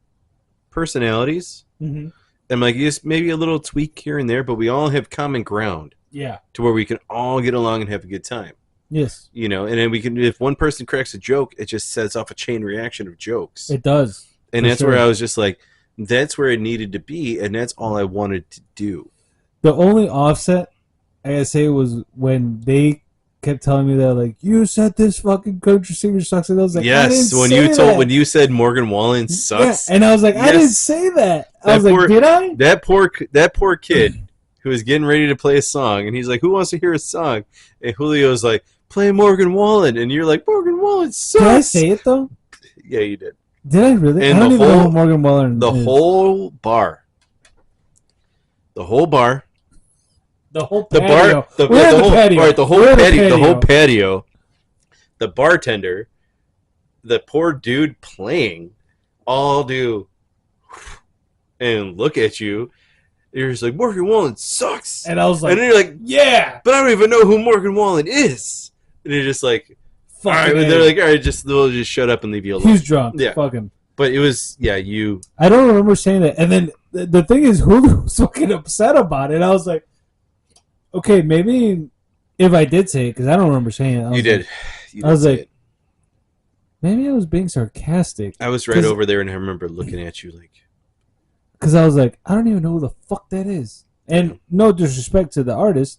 personalities. I'm like, just maybe a little tweak here and there, but we all have common ground. Yeah. To where we can all get along and have a good time. Yes. You know, and then we can, if one person cracks a joke, it just sets off a chain reaction of jokes. It does. And that's where I was just like, that's where it needed to be, and that's all I wanted to do. The only offset, I gotta say, was when they kept telling me that, like, you said this fucking country singer sucks. And I was like, yes, when you said Morgan Wallen sucks. Yeah, and I was like, I didn't say that. I was like, did I? That poor kid who was getting ready to play a song, and he's like, who wants to hear a song? And Julio's like, play Morgan Wallen, and you're like, Morgan Wallen sucks. Did I say it though? Yeah, you did. Did I really? And I don't even know who Morgan Wallen is. Whole bar. The whole patio. The whole patio. The bartender, the poor dude playing, all do and look at you. You're just like, Morgan Wallen sucks. And I was like, and then you're like, yeah, but I don't even know who Morgan Wallen is. And you're just like, all right. They're like, all right, they'll just shut up and leave you alone. He's drunk. Yeah. Fuck him. But it was, you. I don't remember saying that. And then the thing is, Hulu was fucking upset about it. I was like, okay, maybe if I did say it, because I don't remember saying it. You did. I was like, maybe I was being sarcastic. I was right over there, and I remember looking at you like. because I was like, I don't even know who the fuck that is. And no disrespect to the artist.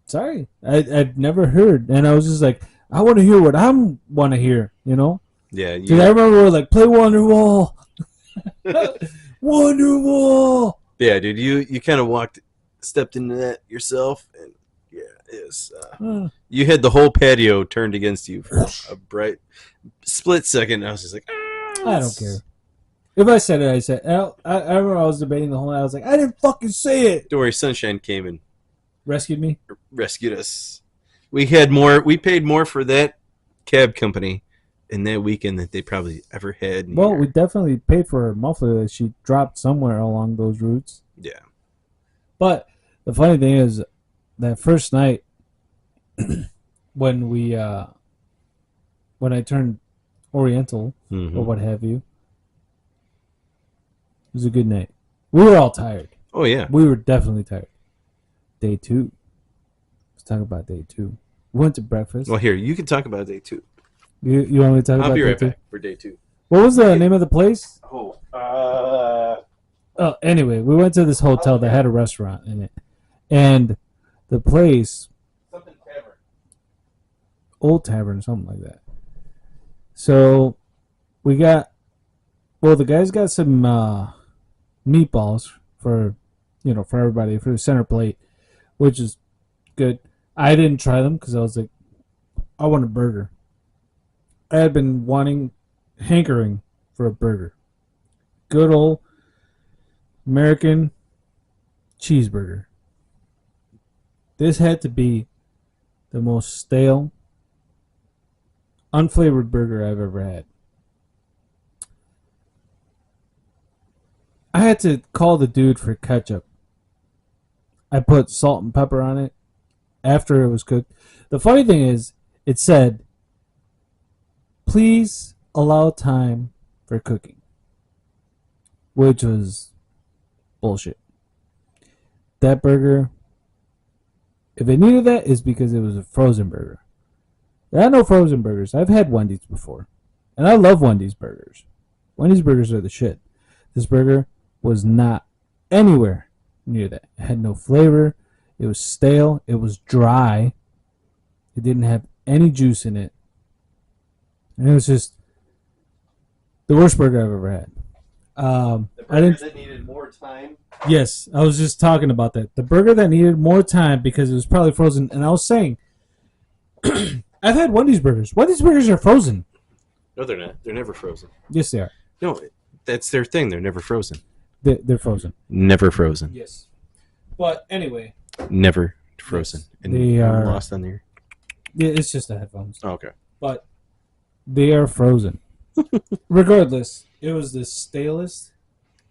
Sorry, I've never heard. And I was just like, I want to hear what I want to hear, you know? Yeah. Because I remember like, play Wonderwall. Wonderwall. Yeah, dude, you kind of stepped into that yourself, and yeah, it's you had the whole patio turned against you for a bright split second. I was just like, I don't care. If I said it, I said. I remember I was debating the whole night. I was like, I didn't fucking say it. Don't worry, Sunshine came and rescued us. We paid more for that cab company in that weekend that they probably ever had. Well, we definitely paid for her muffler that she dropped somewhere along those routes. Yeah. But the funny thing is, that first night when I turned Oriental or what have you, it was a good night. We were all tired. Oh yeah, we were definitely tired. Day 2. Let's talk about day 2. We went to breakfast. Well, here you can talk about day 2. You want me to talk about? I'll be right back for day 2. What was the name of the place? Oh, anyway, we went to this hotel that had a restaurant in it, and the place, something tavern, Old Tavern, something like that. So we got, the guys got some meatballs for everybody for the center plate, which is good. I didn't try them because I was like, I want a burger. I had been hankering for a burger. Good old American cheeseburger. This had to be the most stale, unflavored burger I've ever had. I had to call the dude for ketchup. I put salt and pepper on it after it was cooked. The funny thing is, it said, please allow time for cooking, which was bullshit. That burger, if it needed that, is because it was a frozen burger. There are no frozen burgers. I've had Wendy's before, and I love Wendy's burgers. Wendy's burgers are the shit. This burger was not anywhere near that. It had no flavor. It was stale. It was dry. It didn't have any juice in it. And it was just the worst burger I've ever had. the burger that needed more time. Yes, I was just talking about that. The burger that needed more time because it was probably frozen. And I was saying, I've had Wendy's burgers. Wendy's burgers are frozen. No, they're not. They're never frozen. Yes, they are. No, that's their thing. They're never frozen. They're frozen. Never frozen. Yes. But anyway. Never frozen. Yes, and they are lost on there. Yeah, it's just the headphones. Oh, okay. But they are frozen. Regardless, it was the stalest,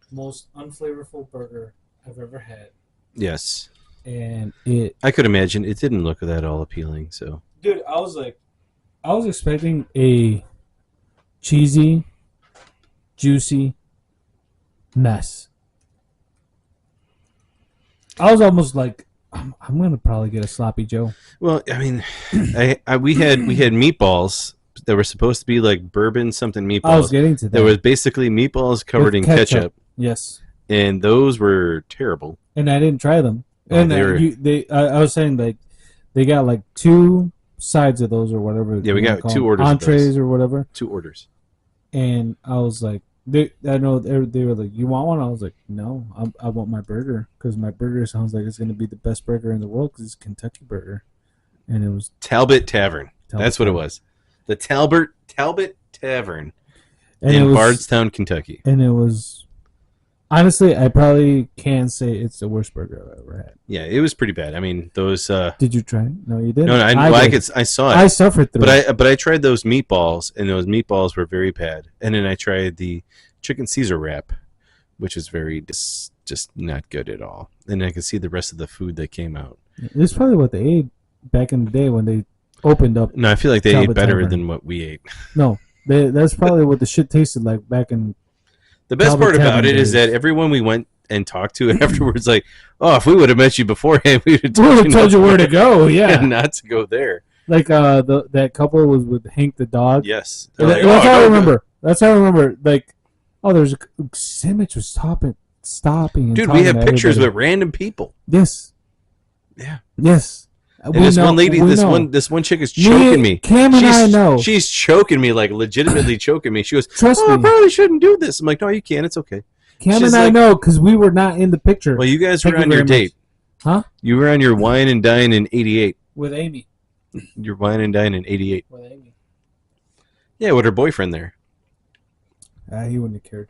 most unflavorful burger I've ever had. Yes. And I could imagine it didn't look that all appealing. So, dude, I was expecting a cheesy, juicy mess. I was almost like, I'm gonna probably get a sloppy Joe. Well, I mean, we had meatballs that were supposed to be like bourbon something meatballs. I was getting to that. There was basically meatballs covered in ketchup. Yes. And those were terrible. And I didn't try them. Oh, and I was saying like they got like 2 sides of those or whatever. Yeah, we got 2 orders. Entrees or whatever. 2 orders. And I was like, they were like, you want one? I was like, no, I want my burger because my burger sounds like it's going to be the best burger in the world because it's a Kentucky burger. And it was Talbot Tavern. That's what it was. The Talbot Tavern and in Bardstown, Kentucky. And it was, honestly, I probably can say it's the worst burger I've ever had. Yeah, it was pretty bad. I mean, those. Did you try it? No, you didn't. No, I saw it. I suffered through it. But I tried those meatballs, and those meatballs were very bad. And then I tried the chicken Caesar wrap, which is very just not good at all. And I could see the rest of the food that came out. This is probably what they ate back in the day when they opened up. No, I feel like they ate better than what we ate. No, that's probably what the shit tasted like back in. The best part about it is that everyone we went and talked to afterwards, like, oh, if we would have met you beforehand, we would have told you where to go. Yeah, not to go there. Like that couple was with Hank the dog. Yes, that's how I remember. That's how I remember. Like, oh, there's a sandwich was stopping and dude, talking we have to pictures everybody. with random people. Yes. Yeah. Yes. And one lady, this one chick is choking me. Cam and I know. She's choking me, like legitimately choking me. She goes, Trust me. I probably shouldn't do this. I'm like, no, you can. It's okay. Cam and I know because we were not in the picture. Well, you guys were on your date. Huh? You were on your wine and dine in 88. With Amy. Your wine and dine in 88. With Amy. Yeah, with her boyfriend there. He wouldn't have cared.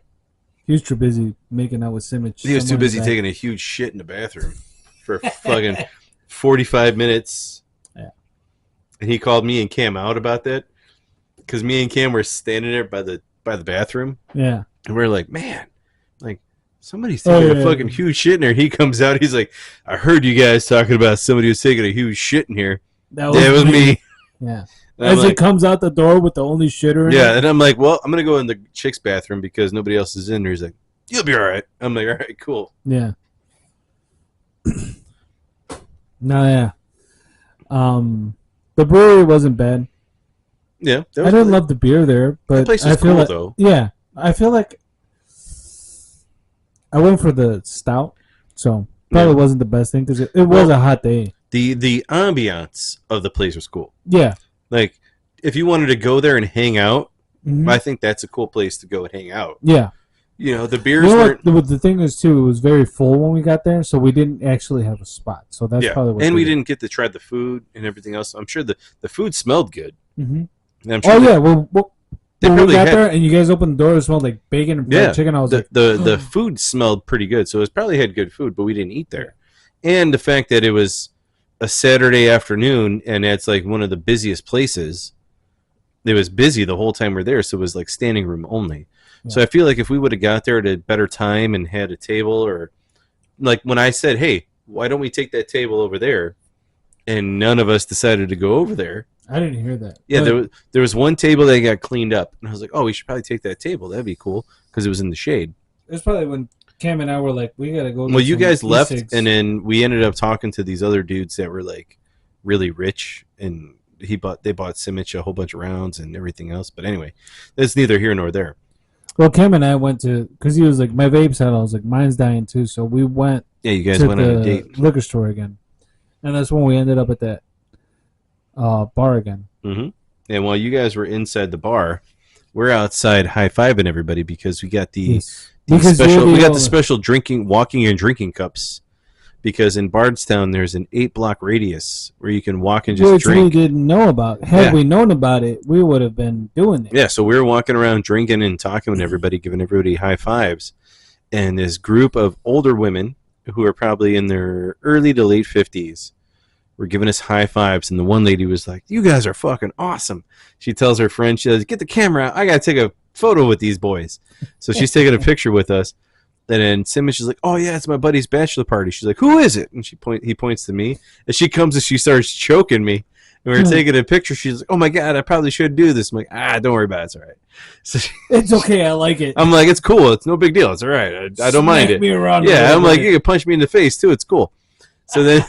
He was too busy making out with Simic. He was too busy taking a huge shit in the bathroom for fucking 45 minutes. Yeah. And he called me and Cam out about that because me and Cam were standing there by the bathroom. Yeah. And we're like, man, like somebody's taking a fucking huge shit in there. He comes out. He's like, I heard you guys talking about somebody who's taking a huge shit in here. That was me. Yeah. As it comes out the door with the only shitter in it. Yeah, and I'm like, well, I'm going to go in the chick's bathroom because nobody else is in there. He's like, you'll be all right. I'm like, all right, cool. Yeah. No, yeah. The brewery wasn't bad. Yeah. I didn't love the beer there, but that place was cool, though. Yeah. I feel like I went for the stout, so probably wasn't the best thing because it was a hot day. The ambiance of the place was cool. Yeah. Like, if you wanted to go there and hang out, I think that's a cool place to go and hang out. Yeah. You know, the beers weren't... The thing is, too, it was very full when we got there, so we didn't actually have a spot. So that's probably what. And we didn't get to try the food and everything else. I'm sure the food smelled good. Mm-hmm. And I'm sure when we got there and you guys opened the door, it smelled like bacon and fried chicken. I was like... The food smelled pretty good, so it probably had good food, but we didn't eat there. And the fact that it was a Saturday afternoon, and it's like one of the busiest places. It was busy the whole time we're there, so it was like standing room only. Yeah. So I feel like if we would have got there at a better time and had a table, or like when I said, hey, why don't we take that table over there, and none of us decided to go over there. I didn't hear that. Yeah, there was one table that got cleaned up, and I was like, oh, we should probably take that table. That'd be cool because it was in the shade. It was probably when Cam and I were like, we gotta go. Well, you guys left, and then we ended up talking to these other dudes that were like really rich, and they bought Simic a whole bunch of rounds and everything else. But anyway, that's neither here nor there. Well, Cam and I went to, because he was like, my vape's out. I was like, mine's dying too. So we went. Yeah, you guys went on a date. Liquor store again, and that's when we ended up at that bar again. Mm-hmm. And while you guys were inside the bar, we're outside high-fiving everybody because we got the special walking and drinking cups. Because in Bardstown, there's an 8-block radius where you can walk and just drink. Which we didn't know about. Had we known about it, we would have been doing it. Yeah, so we were walking around drinking and talking with everybody, giving everybody high fives. And this group of older women who are probably in their early to late 50s were giving us high fives. And the one lady was like, you guys are fucking awesome. She tells her friend, she says, get the camera out. I got to take a photo with these boys. So she's taking a picture with us. And then Simmons is like, oh, yeah, it's my buddy's bachelor party. She's like, who is it? And he points to me. And she comes and she starts choking me. And we're taking a picture. She's like, oh, my God, I probably should do this. I'm like, don't worry about it. It's all right. So it's okay. I like it. I'm like, it's cool. It's no big deal. It's all right. I don't mind it. Me around I'm like, you can punch me in the face, too. It's cool. So then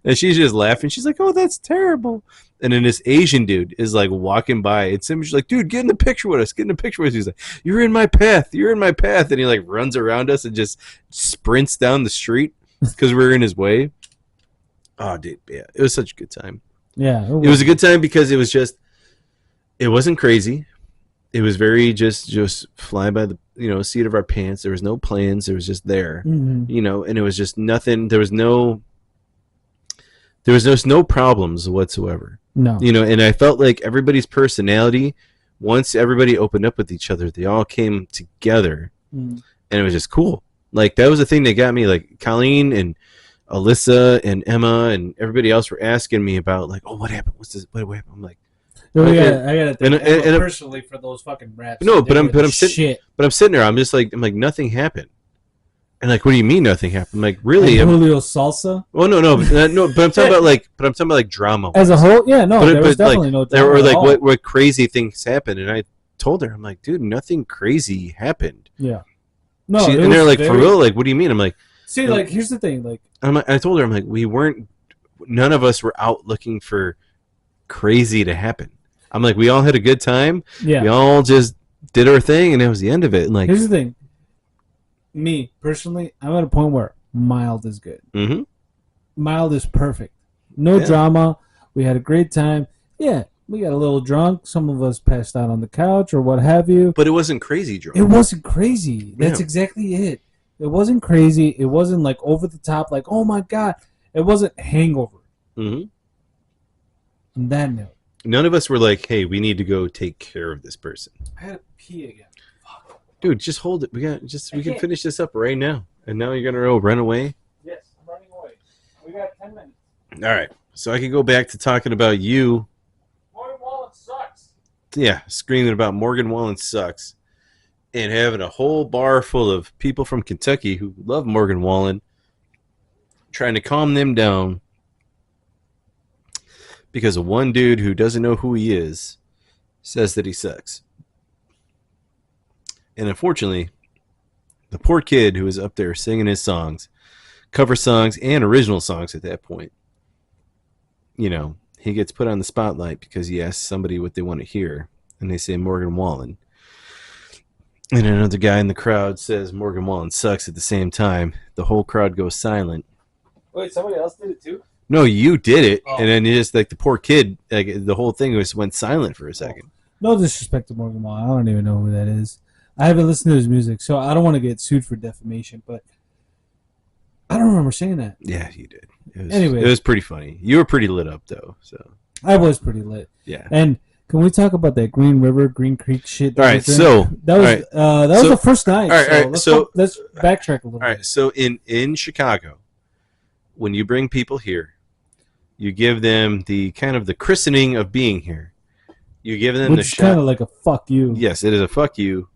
and she's just laughing. She's like, oh, that's terrible. And then this Asian dude is like walking by, and Simmons is like, dude, get in the picture with us. Get in the picture with us. He's like, you're in my path. You're in my path. And he like runs around us and just sprints down the street because we're in his way. Oh, dude, yeah, it was such a good time. Yeah, it was a good time because it was just, it wasn't crazy. It was very just fly by the seat of our pants. There was no plans. There was just there, and it was just nothing. There was no problems whatsoever. No. And I felt like everybody's personality, once everybody opened up with each other, they all came together. And it was just cool. Like, that was the thing that got me. Like, Colleen and Alyssa and Emma and everybody else were asking me about, like, oh, what happened? What's this? What happened? I'm like, I got to thank Emma personally for those fucking raps. No, but I'm sitting there. I'm like, nothing happened. And like, what do you mean nothing happened? I'm like, really? Julio Salsa? Oh no, but I'm talking about like drama. As a whole, yeah, no, there was definitely no drama. There were like what crazy things happened, and I told her, I'm like, dude, nothing crazy happened. Yeah. No, and they're like, for real? Like, what do you mean? I'm like, see, like, here's the thing, like, I told her, I'm like, none of us were out looking for crazy to happen. I'm like, we all had a good time. Yeah. We all just did our thing, and that was the end of it. And like, here's the thing. me personally, I'm at a point where mild is good. Mm-hmm. Mild is perfect. No drama. We had a great time. Yeah, we got a little drunk. Some of us passed out on the couch or what have you. But it wasn't crazy drunk. It wasn't crazy. That's exactly it. It wasn't crazy. It wasn't like over the top, like, oh my God. It wasn't hangover. Mm-hmm. On that note. None of us were like, hey, we need to go take care of this person. I had to pee again. Fuck. Dude, just hold it. We can finish this up right now. And now you're gonna run away? Yes, I'm running away. We got 10 minutes. All right. So I can go back to talking about you. Morgan Wallen sucks. Yeah, screaming about Morgan Wallen sucks. And having a whole bar full of people from Kentucky who love Morgan Wallen, trying to calm them down because of one dude who doesn't know who he is says that he sucks. And unfortunately, the poor kid who was up there singing his songs, cover songs and original songs at that point, you know, he gets put on the spotlight because he asks somebody what they want to hear, and they say Morgan Wallen. And another guy in the crowd says Morgan Wallen sucks at the same time. The whole crowd goes silent. Wait, somebody else did it too? No, you did it. Oh. And then you just, like, the poor kid, like, the whole thing just went silent for a second. No disrespect to Morgan Wallen. I don't even know who that is. I haven't listened to his music, so I don't want to get sued for defamation, but I don't remember saying that. Yeah, you did. Anyway. It was pretty funny. You were pretty lit up, though. So I was pretty lit. Yeah. And can we talk about that Green River, Green Creek shit? All right, so that was the first night. All right, so let's backtrack a little bit. All right, so in Chicago, when you bring people here, you give them the kind of the christening of being here. You give them Which is kind of like a fuck you. Yes, it is a fuck you.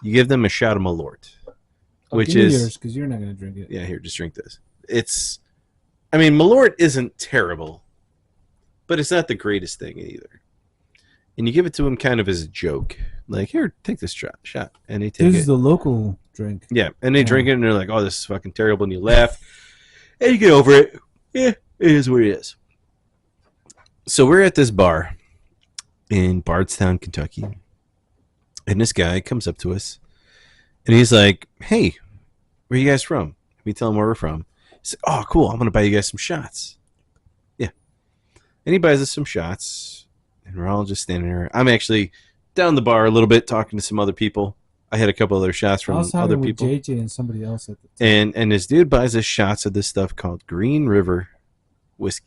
You give them a shot of Malort, which give me is yours because you're not going to drink it. Yeah, here, just drink this. I mean, Malort isn't terrible, but it's not the greatest thing either. And you give it to him kind of as a joke, like, here, take this shot, and they take it. This is the local drink. Yeah, and they drink it, and they're like, oh, this is fucking terrible, and you laugh, and you get over it. Yeah, it is what it is. So we're at this bar in Bardstown, Kentucky, and this guy comes up to us, and he's like, hey, where are you guys from? We tell him where we're from. He's like, oh, cool, I'm going to buy you guys some shots. Yeah. And he buys us some shots, and we're all just standing there. I'm actually down the bar a little bit talking to some other people. I had a couple other shots from other people. With JJ and somebody else at the time. And this dude buys us shots of this stuff called Green River whiskey.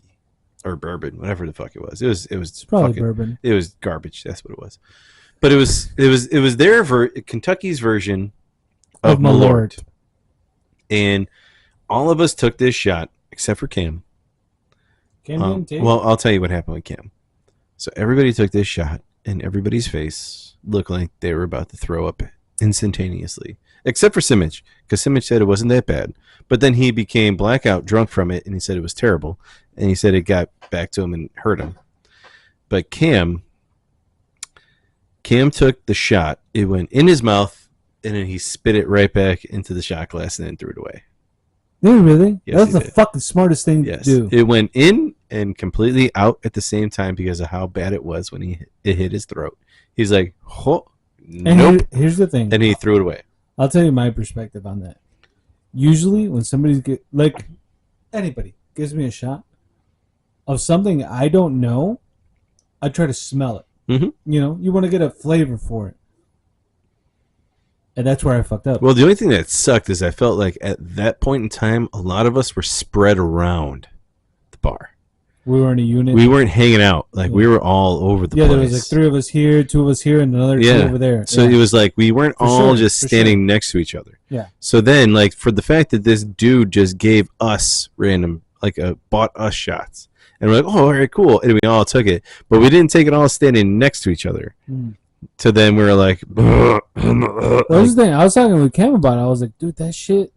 Or bourbon, whatever the fuck it was. It was probably fucking, bourbon. It was garbage. That's what it was. But it was their Kentucky's version of Malort. And all of us took this shot except for Cam. Cam didn't take. Well, I'll tell you what happened with Cam. So everybody took this shot, and everybody's face looked like they were about to throw up instantaneously, except for Simic, because Simic said it wasn't that bad. But then he became blackout drunk from it, and he said it was terrible. And he said it got back to him and hurt him. But Cam took the shot. It went in his mouth, and then he spit it right back into the shot glass and then threw it away. Did he really? Yes, That's the fucking smartest thing to do. It went in and completely out at the same time because of how bad it was when it hit his throat. He's like, oh, nope. And here's the thing. And he threw it away. I'll tell you my perspective on that. Usually when somebody's anybody gives me a shot of something I don't know, I try to smell it. Mm-hmm. You know, you want to get a flavor for it. And that's where I fucked up. Well, the only thing that sucked is I felt like at that point in time, a lot of us were spread around the bar. We were in a unit. We weren't hanging out. Like, we were all over the place. Yeah, there was like 3 of us here, 2 of us here, and another 2 over there. So it was like we weren't all just standing next to each other. Yeah. So then, like, for the fact that this dude just gave us random, bought us shots. And we're like, oh, all right, cool. And we all took it. But we didn't take it all standing next to each other. So then we were like... Well, that's the thing. I was talking with Cam about it. I was like, dude, that shit...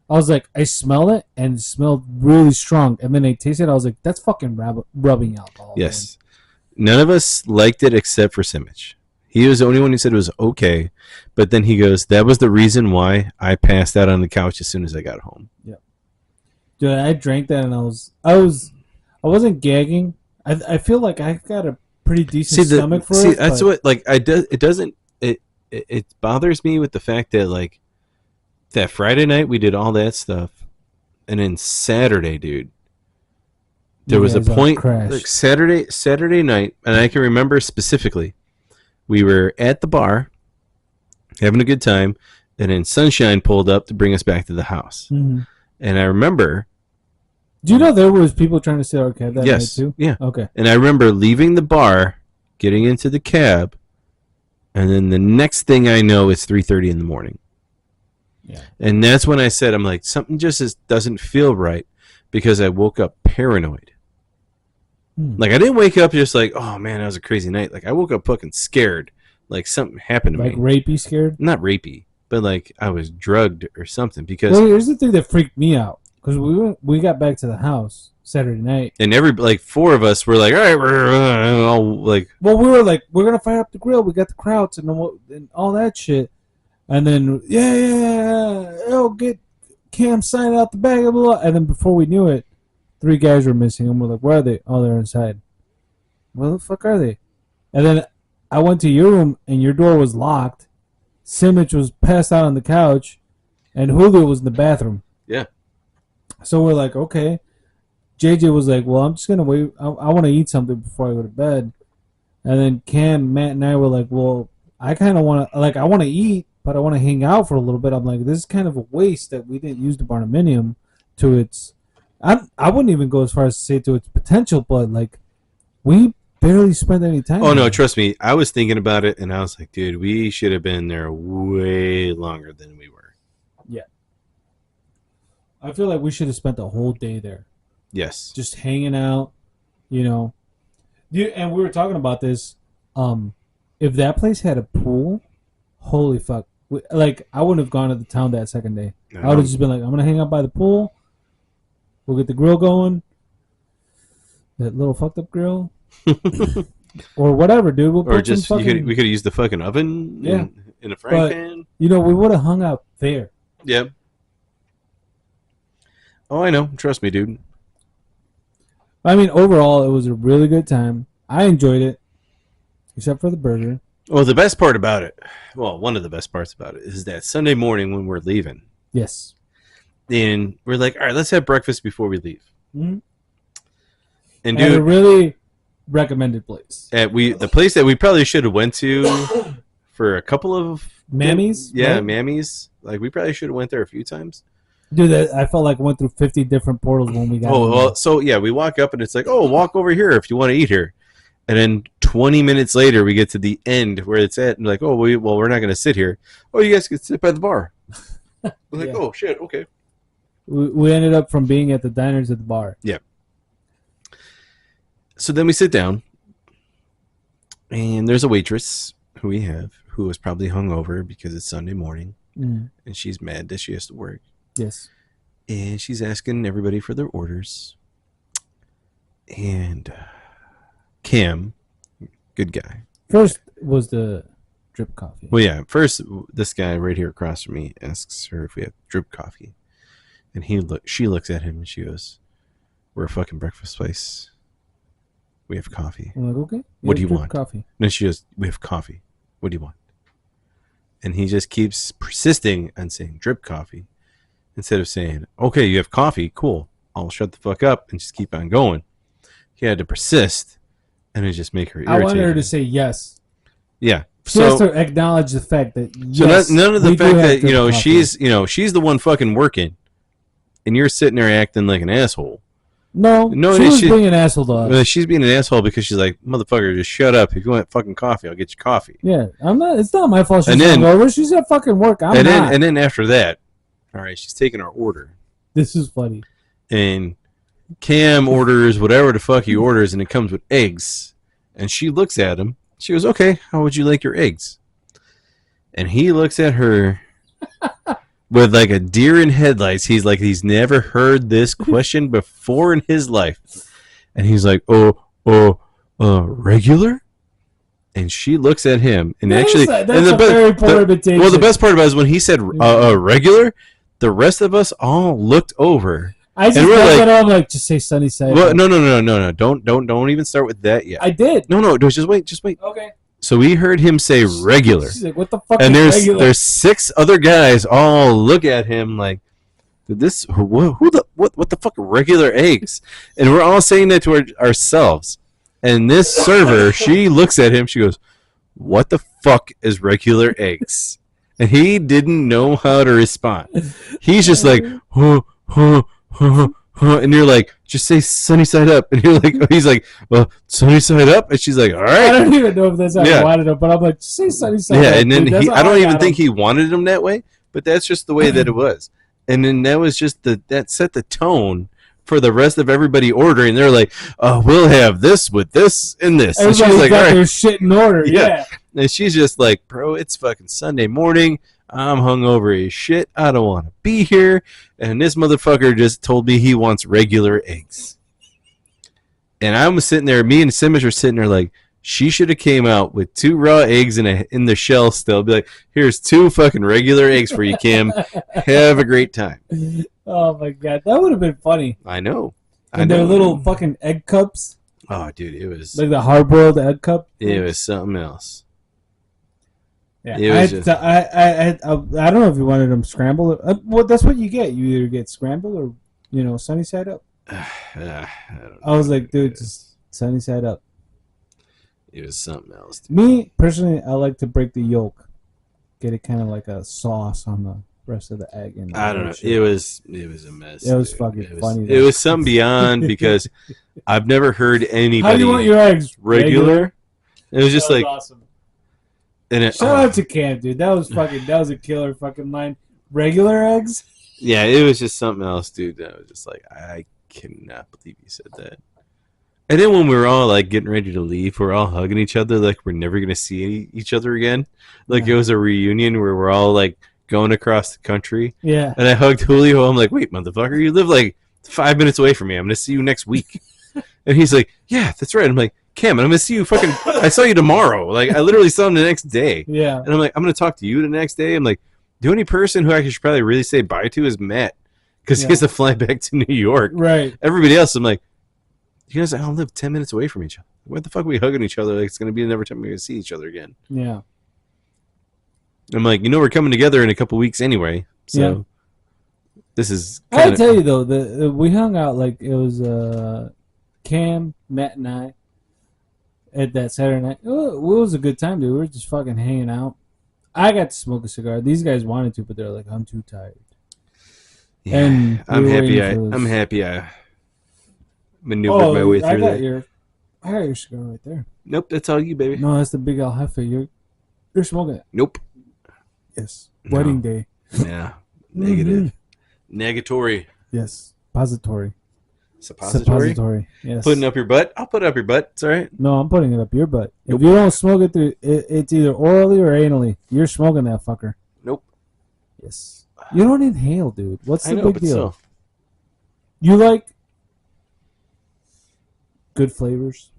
I was like, I smell it, and it smelled really strong. And then I tasted it. I was like, that's fucking rubbing alcohol. Yes. Man. None of us liked it except for Simic. He was the only one who said it was okay. But then he goes, that was the reason why I passed out on the couch as soon as I got home. Yeah. Dude, I drank that, and I wasn't gagging. I feel like I got a pretty decent stomach for it. That's what, like, it bothers me with the fact that, like, that Friday night we did all that stuff, and then Saturday, dude, there was a point like Saturday night, and I can remember specifically. We were at the bar, having a good time, and then Sunshine pulled up to bring us back to the house. Mm-hmm. And I remember. Do you know there was people trying to steal our cab that night too? Yeah. Okay. And I remember leaving the bar, getting into the cab, and then the next thing I know is 3:30 in the morning. Yeah. And that's when I said, I'm like, something just doesn't feel right, because I woke up paranoid. Like, I didn't wake up just like, oh man, that was a crazy night. Like, I woke up fucking scared. Like, something happened to me. Like rapey scared? Not rapey, but like I was drugged or something. Because here's the thing that freaked me out. Because we got back to the house Saturday night. And like 4 of us were like, all right, we're all like. Well, we were like, we're going to fire up the grill. We got the krauts and all that shit. And then, get Cam sign out the bag. Blah, blah. And then before we knew it, 3 guys were missing, and we're like, where are they? Oh, they're inside. Where the fuck are they? And then I went to your room, and your door was locked. Simic was passed out on the couch, and Julio was in the bathroom. Yeah. So we're like, okay. JJ was like, well, I'm just going to wait. I want to eat something before I go to bed. And then Cam, Matt, and I were like, well, I kind of want to, like, I want to eat, but I want to hang out for a little bit. I'm like, this is kind of a waste that we didn't use the barnuminium to its... I wouldn't even go as far as to say to its potential, but like we barely spent any time. Oh no, trust me. I was thinking about it, and I was like, dude, we should have been there way longer than we were. Yeah, I feel like we should have spent the whole day there. Yes, just hanging out, you know. And we were talking about this. If that place had a pool, holy fuck! Like I wouldn't have gone to the town that second day. I would have just been like, I'm gonna hang out by the pool. We'll get the grill going. That little fucked up grill. Or whatever, dude. We'll or just we could have used the fucking oven in a frying pan. You know, we would have hung out there. Yeah. Oh, I know. Trust me, dude. I mean, overall, it was a really good time. I enjoyed it. Except for the burger. Well, the best part about it, one of the best parts about it is that Sunday morning when we're leaving. Yes. And we're like, all right, let's have breakfast before we leave. Mm-hmm. And dude, a really recommended place. The place that we probably should have went to for a couple of Mammy's. Yeah, right? Mammy's. Like we probably should have went there a few times. Dude, I felt like I went through 50 different portals when we got. Oh well, so yeah, we walk up and it's like, oh, walk over here if you want to eat here. And then 20 minutes later, we get to the end where it's at, and like, oh, we're not going to sit here. Oh, you guys can sit by the bar. We're like, oh shit, okay. We ended up from being at the diners at the bar. Yeah. So then we sit down, and there's a waitress who we have who was probably hungover because it's Sunday morning, and she's mad that she has to work. Yes. And she's asking everybody for their orders. And Cam, good guy. First was the drip coffee. Well, yeah. First, this guy right here across from me asks her if we have drip coffee. And she looks at him and she goes, we're a fucking breakfast place. We have coffee. I'm like, okay. What do you want? Coffee. And then she goes, we have coffee. What do you want? And he just keeps persisting on saying drip coffee instead of saying, okay, you have coffee. Cool. I'll shut the fuck up and just keep on going. He had to persist and it just make her irritated. I wanted her to say yes. Yeah. She has to acknowledge the fact that yes, so none of the fact that she's the one fucking working. And you're sitting there acting like an asshole. No, she was being an asshole to us. She's being an asshole because she's like, motherfucker, just shut up. If you want fucking coffee, I'll get you coffee. Yeah, I'm not. It's not my fault she's hungover. She's at fucking work. I'm not. And then after that, all right, she's taking our order. This is funny. And Cam orders whatever the fuck he orders, and it comes with eggs. And she looks at him. She goes, okay, how would you like your eggs? And he looks at her... with like a deer in headlights. He's like, he's never heard this question before in his life. And he's like, regular? And she looks at him. And that's actually, a very poor imitation. Well, the best part about it is when he said regular, the rest of us all looked over. I just I'm like, just say sunny side. Well, no. Don't even start with that yet. I did. No, just wait. Okay. So we heard him say regular. She's like, what the fuck and is regular? there's 6 other guys all look at him like, who the fuck are regular eggs? And we're all saying that to ourselves. And this server, she looks at him, she goes, what the fuck is regular eggs? And he didn't know how to respond. He's just like, and you're like, just say sunny side up. And you're like, he's like, well, sunny side up. And she's like, all right. I don't even know if that's how I wanted him, but I'm like, just say sunny side up. Yeah, and then I don't even think he wanted him that way, but that's just the way that it was. And then that was just that set the tone for the rest of everybody ordering. They're like, oh, we'll have this with this and this. And she's like, got their shit in order. Yeah. And she's just like, bro, it's fucking Sunday morning. I'm hungover as shit. I don't want to be here. And this motherfucker just told me he wants regular eggs. And I was sitting there, me and Simmons were sitting there like, she should have came out with 2 raw eggs in the shell still. Be like, here's 2 fucking regular eggs for you, Kim. Have a great time. Oh, my God. That would have been funny. I know. And their little fucking egg cups. Oh, dude, it was... like the hard-boiled egg cup. It was something else. Yeah, I don't know if you wanted them scrambled. Well, that's what you get. You either get scrambled or, sunny side up. I was like, dude, just sunny side up. It was something else. Dude. Me, personally, I like to break the yolk. Get it kind of like a sauce on the rest of the egg. And I don't know. Shit. It was a mess. It was fucking funny. It was something beyond because I've never heard anybody... How do you want your eggs? Regular? It was just like... awesome. And shout out to Cam, dude. That was a killer fucking line. Regular eggs? Yeah, it was just something else, dude. I was just like, I cannot believe you said that. And then when we were all like getting ready to leave, we're all hugging each other like we're never gonna see each other again. Like It was a reunion where we're all like going across the country. Yeah. And I hugged Julio. I'm like, wait, motherfucker, you live like 5 minutes away from me. I'm gonna see you next week. And he's like, yeah, that's right. I'm like, Cam, I'm gonna see you fucking. I saw you tomorrow. Like I literally saw him the next day. Yeah. And I'm like, I'm gonna talk to you the next day. I'm like, the only person who I should probably really say bye to is Matt, because he has to fly back to New York. Right. Everybody else, I'm like, you guys all live 10 minutes away from each other. What the fuck are we hugging each other? Like it's gonna be never time we're gonna see each other again. Yeah. I'm like, we're coming together in a couple weeks anyway. So this is. I tell you though, we hung out like it was Cam, Matt, and I. At that Saturday night, it was a good time, dude. We were just fucking hanging out. I got to smoke a cigar. These guys wanted to, but they're like, "I'm too tired." Yeah, and I'm happy. I maneuvered my way through that. I got your cigar right there. Nope, that's all you, baby. No, that's the Big El Jefe. You're smoking it. Nope. Yes. No. Wedding day. Yeah. Negative. Negatory. Yes. Pository. Suppository? Yes. Putting up your butt? I'll put it up your butt. It's all right. No, I'm putting it up your butt. Nope. If you don't smoke it through, it's either orally or anally. You're smoking that fucker. Nope. Yes. You don't inhale, dude. What's the big deal? So. You like good flavors?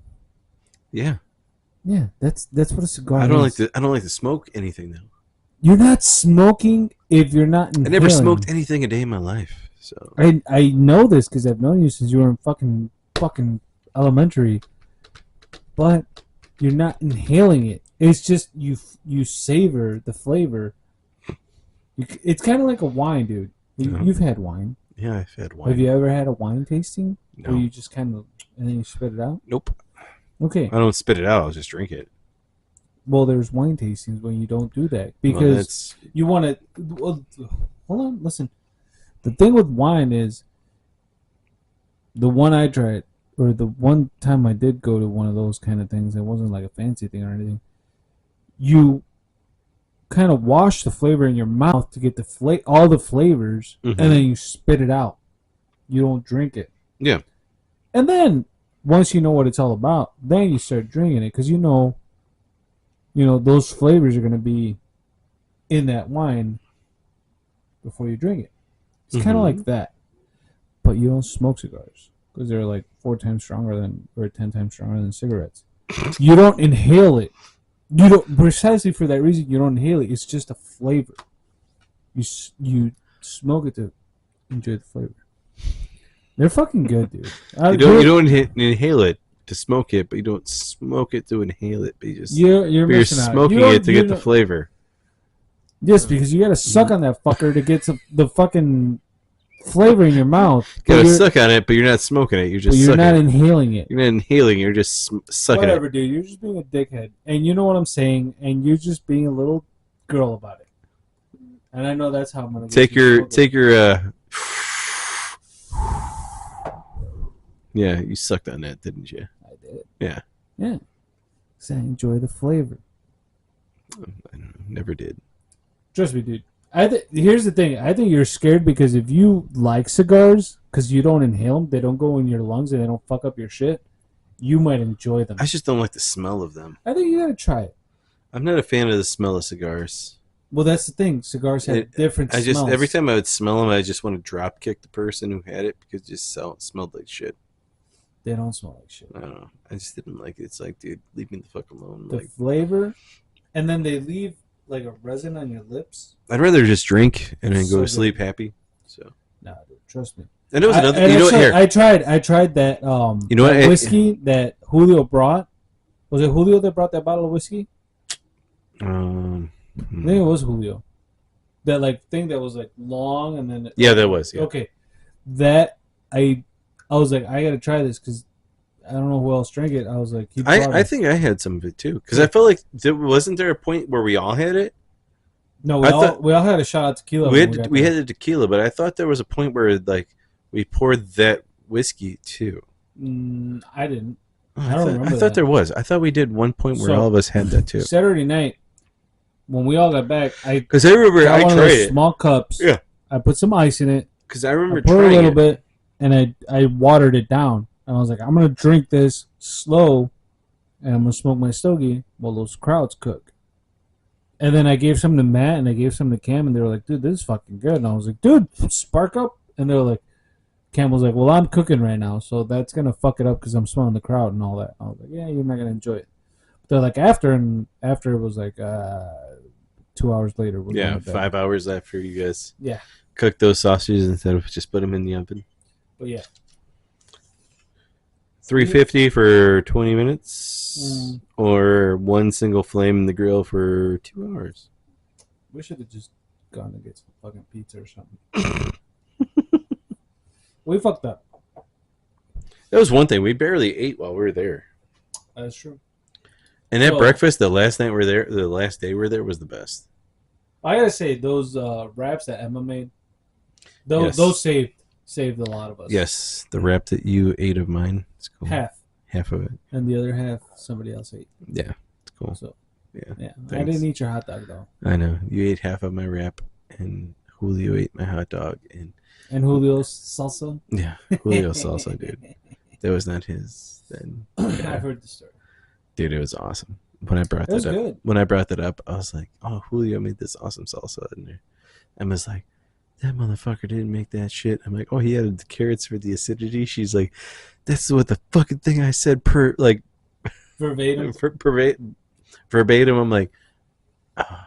Yeah. Yeah, that's what a cigar is. I don't like to smoke anything though. You're not smoking if you're not inhaling. I never smoked anything a day in my life. So I know this because I've known you since you were in fucking elementary, but you're not inhaling it. It's just you savor the flavor. It's kind of like a wine, dude. You've had wine. Yeah, I've had wine. Have you ever had a wine tasting? No. Where you just kind of and then you spit it out? Nope. Okay. I don't spit it out. I'll just drink it. Well, there's wine tastings when you don't do that because you want to. Well, hold on, listen. The thing with wine is, the one I tried, or the one time I did go to one of those kind of things, it wasn't like a fancy thing or anything. You kind of wash the flavor in your mouth to get all the flavors, and then you spit it out. You don't drink it. Yeah. And then once you know what it's all about, then you start drinking it because you know those flavors are going to be in that wine before you drink it. It's kind of like that, but you don't smoke cigars because they're like 4 times stronger or 10 times stronger than cigarettes. You don't inhale it. You don't precisely for that reason. You don't inhale it. It's just a flavor. You smoke it to enjoy the flavor. They're fucking good, dude. You don't inhale it. to smoke it, but you don't smoke it to inhale it. But you're smoking it to get the flavor. Yes, because you gotta suck on that fucker to get the fucking flavor in your mouth. You gotta suck on it, but you're not smoking it. You're not inhaling it. You're not inhaling. You're just sucking it. Whatever, dude. You're just being a dickhead, and you know what I'm saying. And you're just being a little girl about it. And I know that's how I'm gonna take your. Yeah, you sucked on that, didn't you? I did. Yeah. Yeah. Because I enjoy the flavor. I never did. Trust me, dude. Here's the thing. I think you're scared because if you like cigars, because you don't inhale them, they don't go in your lungs and they don't fuck up your shit, you might enjoy them. I just don't like the smell of them. I think you gotta try it. I'm not a fan of the smell of cigars. Well, that's the thing. Cigars have different smells. Every time I would smell them, I just want to drop kick the person who had it because it just smelled like shit. They don't smell like shit. I don't know. I just didn't like it. It's like, dude, leave me the fuck alone. The flavor, and then they leave like a resin on your lips. I'd rather just drink and then go to sleep happy. So. Nah, dude, trust me. And it was another. You know what? Here, I tried that. You know what? Whiskey that Julio brought. Was it Julio that brought that bottle of whiskey? I think it was Julio. That like thing that was like long and then. Yeah, that was. Yeah. Okay, that I was like, I gotta try this because I don't know who else drank it. I was like, I think I had some of it too because I felt like wasn't there a point where we all had it? No, we all had a shot of tequila. We had the tequila, but I thought there was a point where like we poured that whiskey too. I didn't. I don't remember. I thought there was. I thought we did one point where all of us had that too. Saturday night when we all got back, because I remember I tried it. Small cups. Yeah. I put some ice in it. Because I remember trying a little bit. And I watered it down. And I was like, I'm going to drink this slow. And I'm going to smoke my stogie while those crowds cook. And then I gave some to Matt and I gave some to Cam. And they were like, dude, this is fucking good. And I was like, dude, spark up. And they were like, Cam was like, well, I'm cooking right now. So that's going to fuck it up because I'm smelling the crowd and all that. I was like, yeah, you're not going to enjoy it. But they're like, after it was like 2 hours later. Yeah, 5 hours after you guys cooked those sausages instead of just put them in the oven. But yeah, $3.50 for 20 minutes, or one single flame in the grill for 2 hours. We should have just gone to get some fucking pizza or something. We fucked up. That was one thing. We barely ate while we were there. That's true. And that breakfast, the last day we were there, was the best. I gotta say, those wraps that Emma made, those saved a lot of us. Yes, the wrap that you ate of mine. It's cool. Half of it. And the other half somebody else ate. Yeah, it's cool. So yeah. I didn't eat your hot dog though. I know. You ate half of my wrap and Julio ate my hot dog and Julio's salsa? Yeah, Julio's salsa, dude. That was not his then. Yeah. I've heard the story. Dude, it was awesome. When I brought that up, I was like, oh, Julio made this awesome salsa in there. Emma's like, that motherfucker didn't make that shit. I'm like, oh, he added the carrots for the acidity. She's like, that's what the fucking thing I said verbatim. Verbatim. I'm like, oh.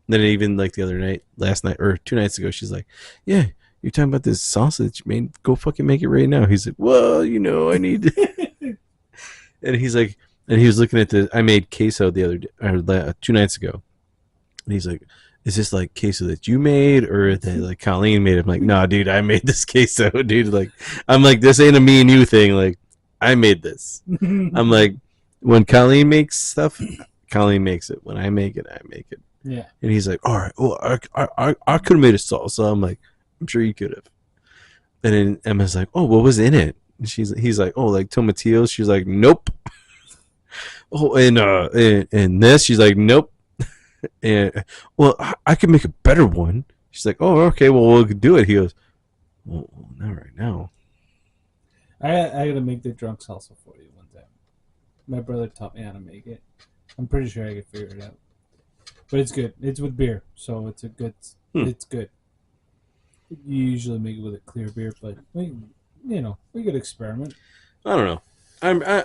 Then even like the other night, last night or 2 nights ago, she's like, yeah, you're talking about this salsa that you made. Go fucking make it right now. He's like, well, I need to. And he's like, and he was looking at I made queso the other day, or 2 nights ago. And he's like, is this like queso that you made or that like Colleen made? I'm like, nah, dude, I made this queso, dude. Like, I'm like, this ain't a me and you thing. Like, I made this. I'm like, when Colleen makes stuff, Colleen makes it. When I make it, I make it. Yeah. And he's like, all right, well, I could have made a salsa. I'm like, I'm sure you could have. And then Emma's like, oh, what was in it? And he's like, oh, like tomatillos. She's like, nope. Oh, and this, she's like, nope. And well, I can make a better one. She's like, oh, okay, well, we'll do it. He goes, well, not right now. I gotta make the drunk salsa for you one time. My brother taught me how to make it. I'm pretty sure I could figure it out. But it's good. It's with beer, so it's it's good. You usually make it with a clear beer, but we could experiment. I don't know.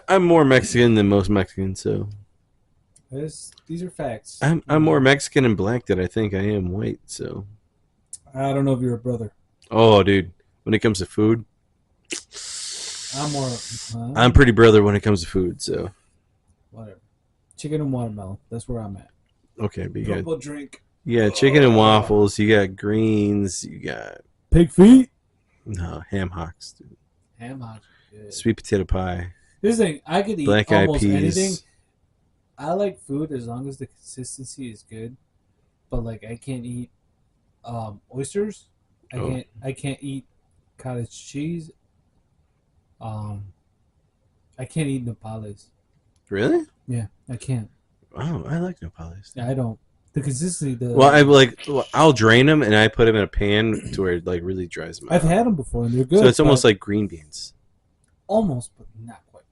I'm more Mexican than most Mexicans, so these are facts. I'm more Mexican and black than I think I am white, so I don't know if you're a brother. Oh, dude, when it comes to food, I'm pretty brother when it comes to food, so. Whatever. Chicken and watermelon. That's where I'm at. Okay, but you Purple got, drink. you got chicken and waffles. You got greens. You got pig feet. No, ham hocks, dude. Ham hocks. Good. Sweet potato pie. This thing, I could eat black almost eyed peas. anything. I like food as long as the consistency is good, but like I can't eat oysters. I can't eat cottage cheese. I can't eat nopales. Really? Yeah, I can't. Oh, I like nopales. I don't. The consistency. I'll drain them and I put them in a pan to where it like really dries them out. I've had them before and they're good. So it's almost like green beans. Almost, but not quite.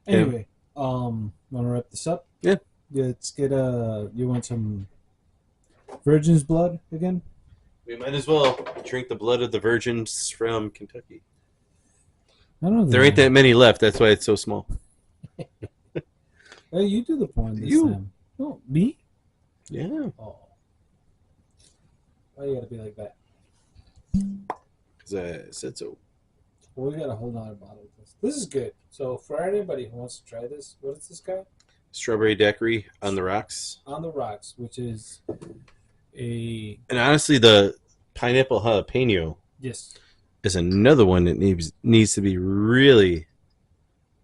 Anyway, want to wrap this up? Yeah. Let's get you want some virgin's blood again? We might as well drink the blood of the virgins from Kentucky. I don't know. There ain't that many left. That's why it's so small. Hey, you do the porn this time. Oh, me? Yeah. Oh. Why you gotta be like that? Because I said so. Well, we gotta hold on a bottle of this. This is good. So for anybody who wants to try this, what is this guy? Strawberry daiquiri on the rocks. On the rocks, which is a... And honestly, the pineapple jalapeno Yes. is another one that needs to be really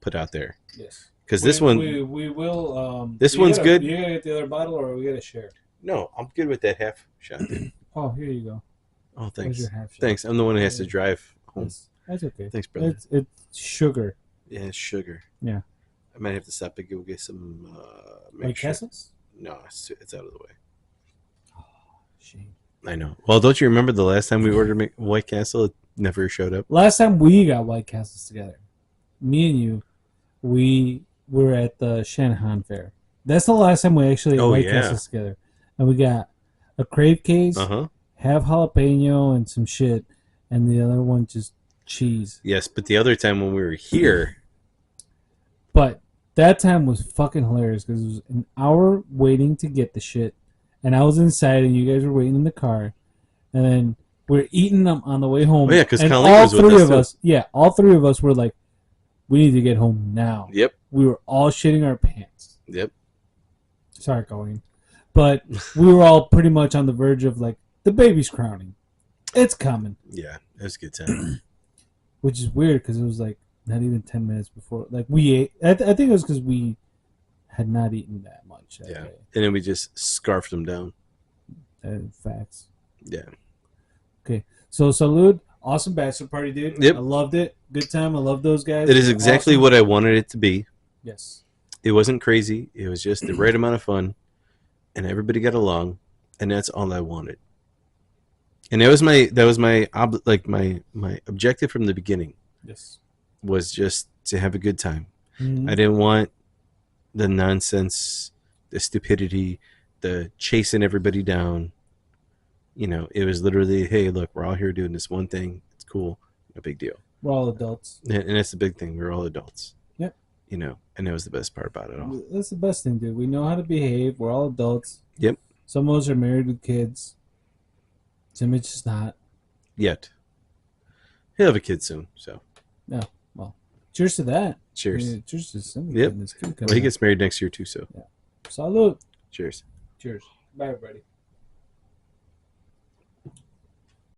put out there. Yes. Because this one... We will... this one's good. You gotta get the other bottle or we gotta share? No, I'm good with that half shot. Dude. Oh, here you go. Oh, thanks. Your half shot. Thanks. I'm the one who has to drive home. That's okay. Thanks, brother. It's sugar. Yeah, it's sugar. Yeah. I might have to stop and go get some... White Castles? No, it's out of the way. Oh, shame. I know. Well, don't you remember the last time we ordered White Castle? It never showed up. Last time we got White Castles together, me and you, we were at the Shanahan Fair. That's the last time we actually ate White Castles together. And we got a crave case, half jalapeno and some shit, and the other one just cheese. Yes, but the other time when we were here... But that time was fucking hilarious because it was an hour waiting to get the shit, and I was inside and you guys were waiting in the car, and then we're eating them on the way home. Oh, yeah, because all was with three of us. Yeah, all three of us were like, we need to get home now. Yep. We were all shitting our pants. Yep. Sorry, Colleen. But we were all pretty much on the verge of like, the baby's crowning. It's coming. Yeah, it was a good time. Which is weird because it was like not even 10 minutes before. Like we ate. I think it was because we had not eaten that much that day. And then we just scarfed them down. Facts. Yeah. Okay. So, salud. Awesome bachelor party, dude. Yep. I loved it. Good time. I love those guys. It is exactly what I wanted it to be. Yes. It wasn't crazy. It was just the right amount of fun. And everybody got along. And that's all I wanted. And that was my objective from the beginning. Yes. Was just to have a good time. Mm-hmm. I didn't want the nonsense, the stupidity, the chasing everybody down. You know, it was literally, hey, look, we're all here doing this one thing. It's cool. No big deal. We're all adults. And that's the big thing. We're all adults. Yep. You know, and that was the best part about it all. That's the best thing, dude. We know how to behave. We're all adults. Yep. Some of us are married with kids. Some it's just not. Yet. He'll have a kid soon, so. Yeah. Well, cheers to that. Cheers. Yeah, cheers to some. Yep. Well, he gets married next year too, so. Yeah. Salud. Cheers. Cheers. Bye, everybody.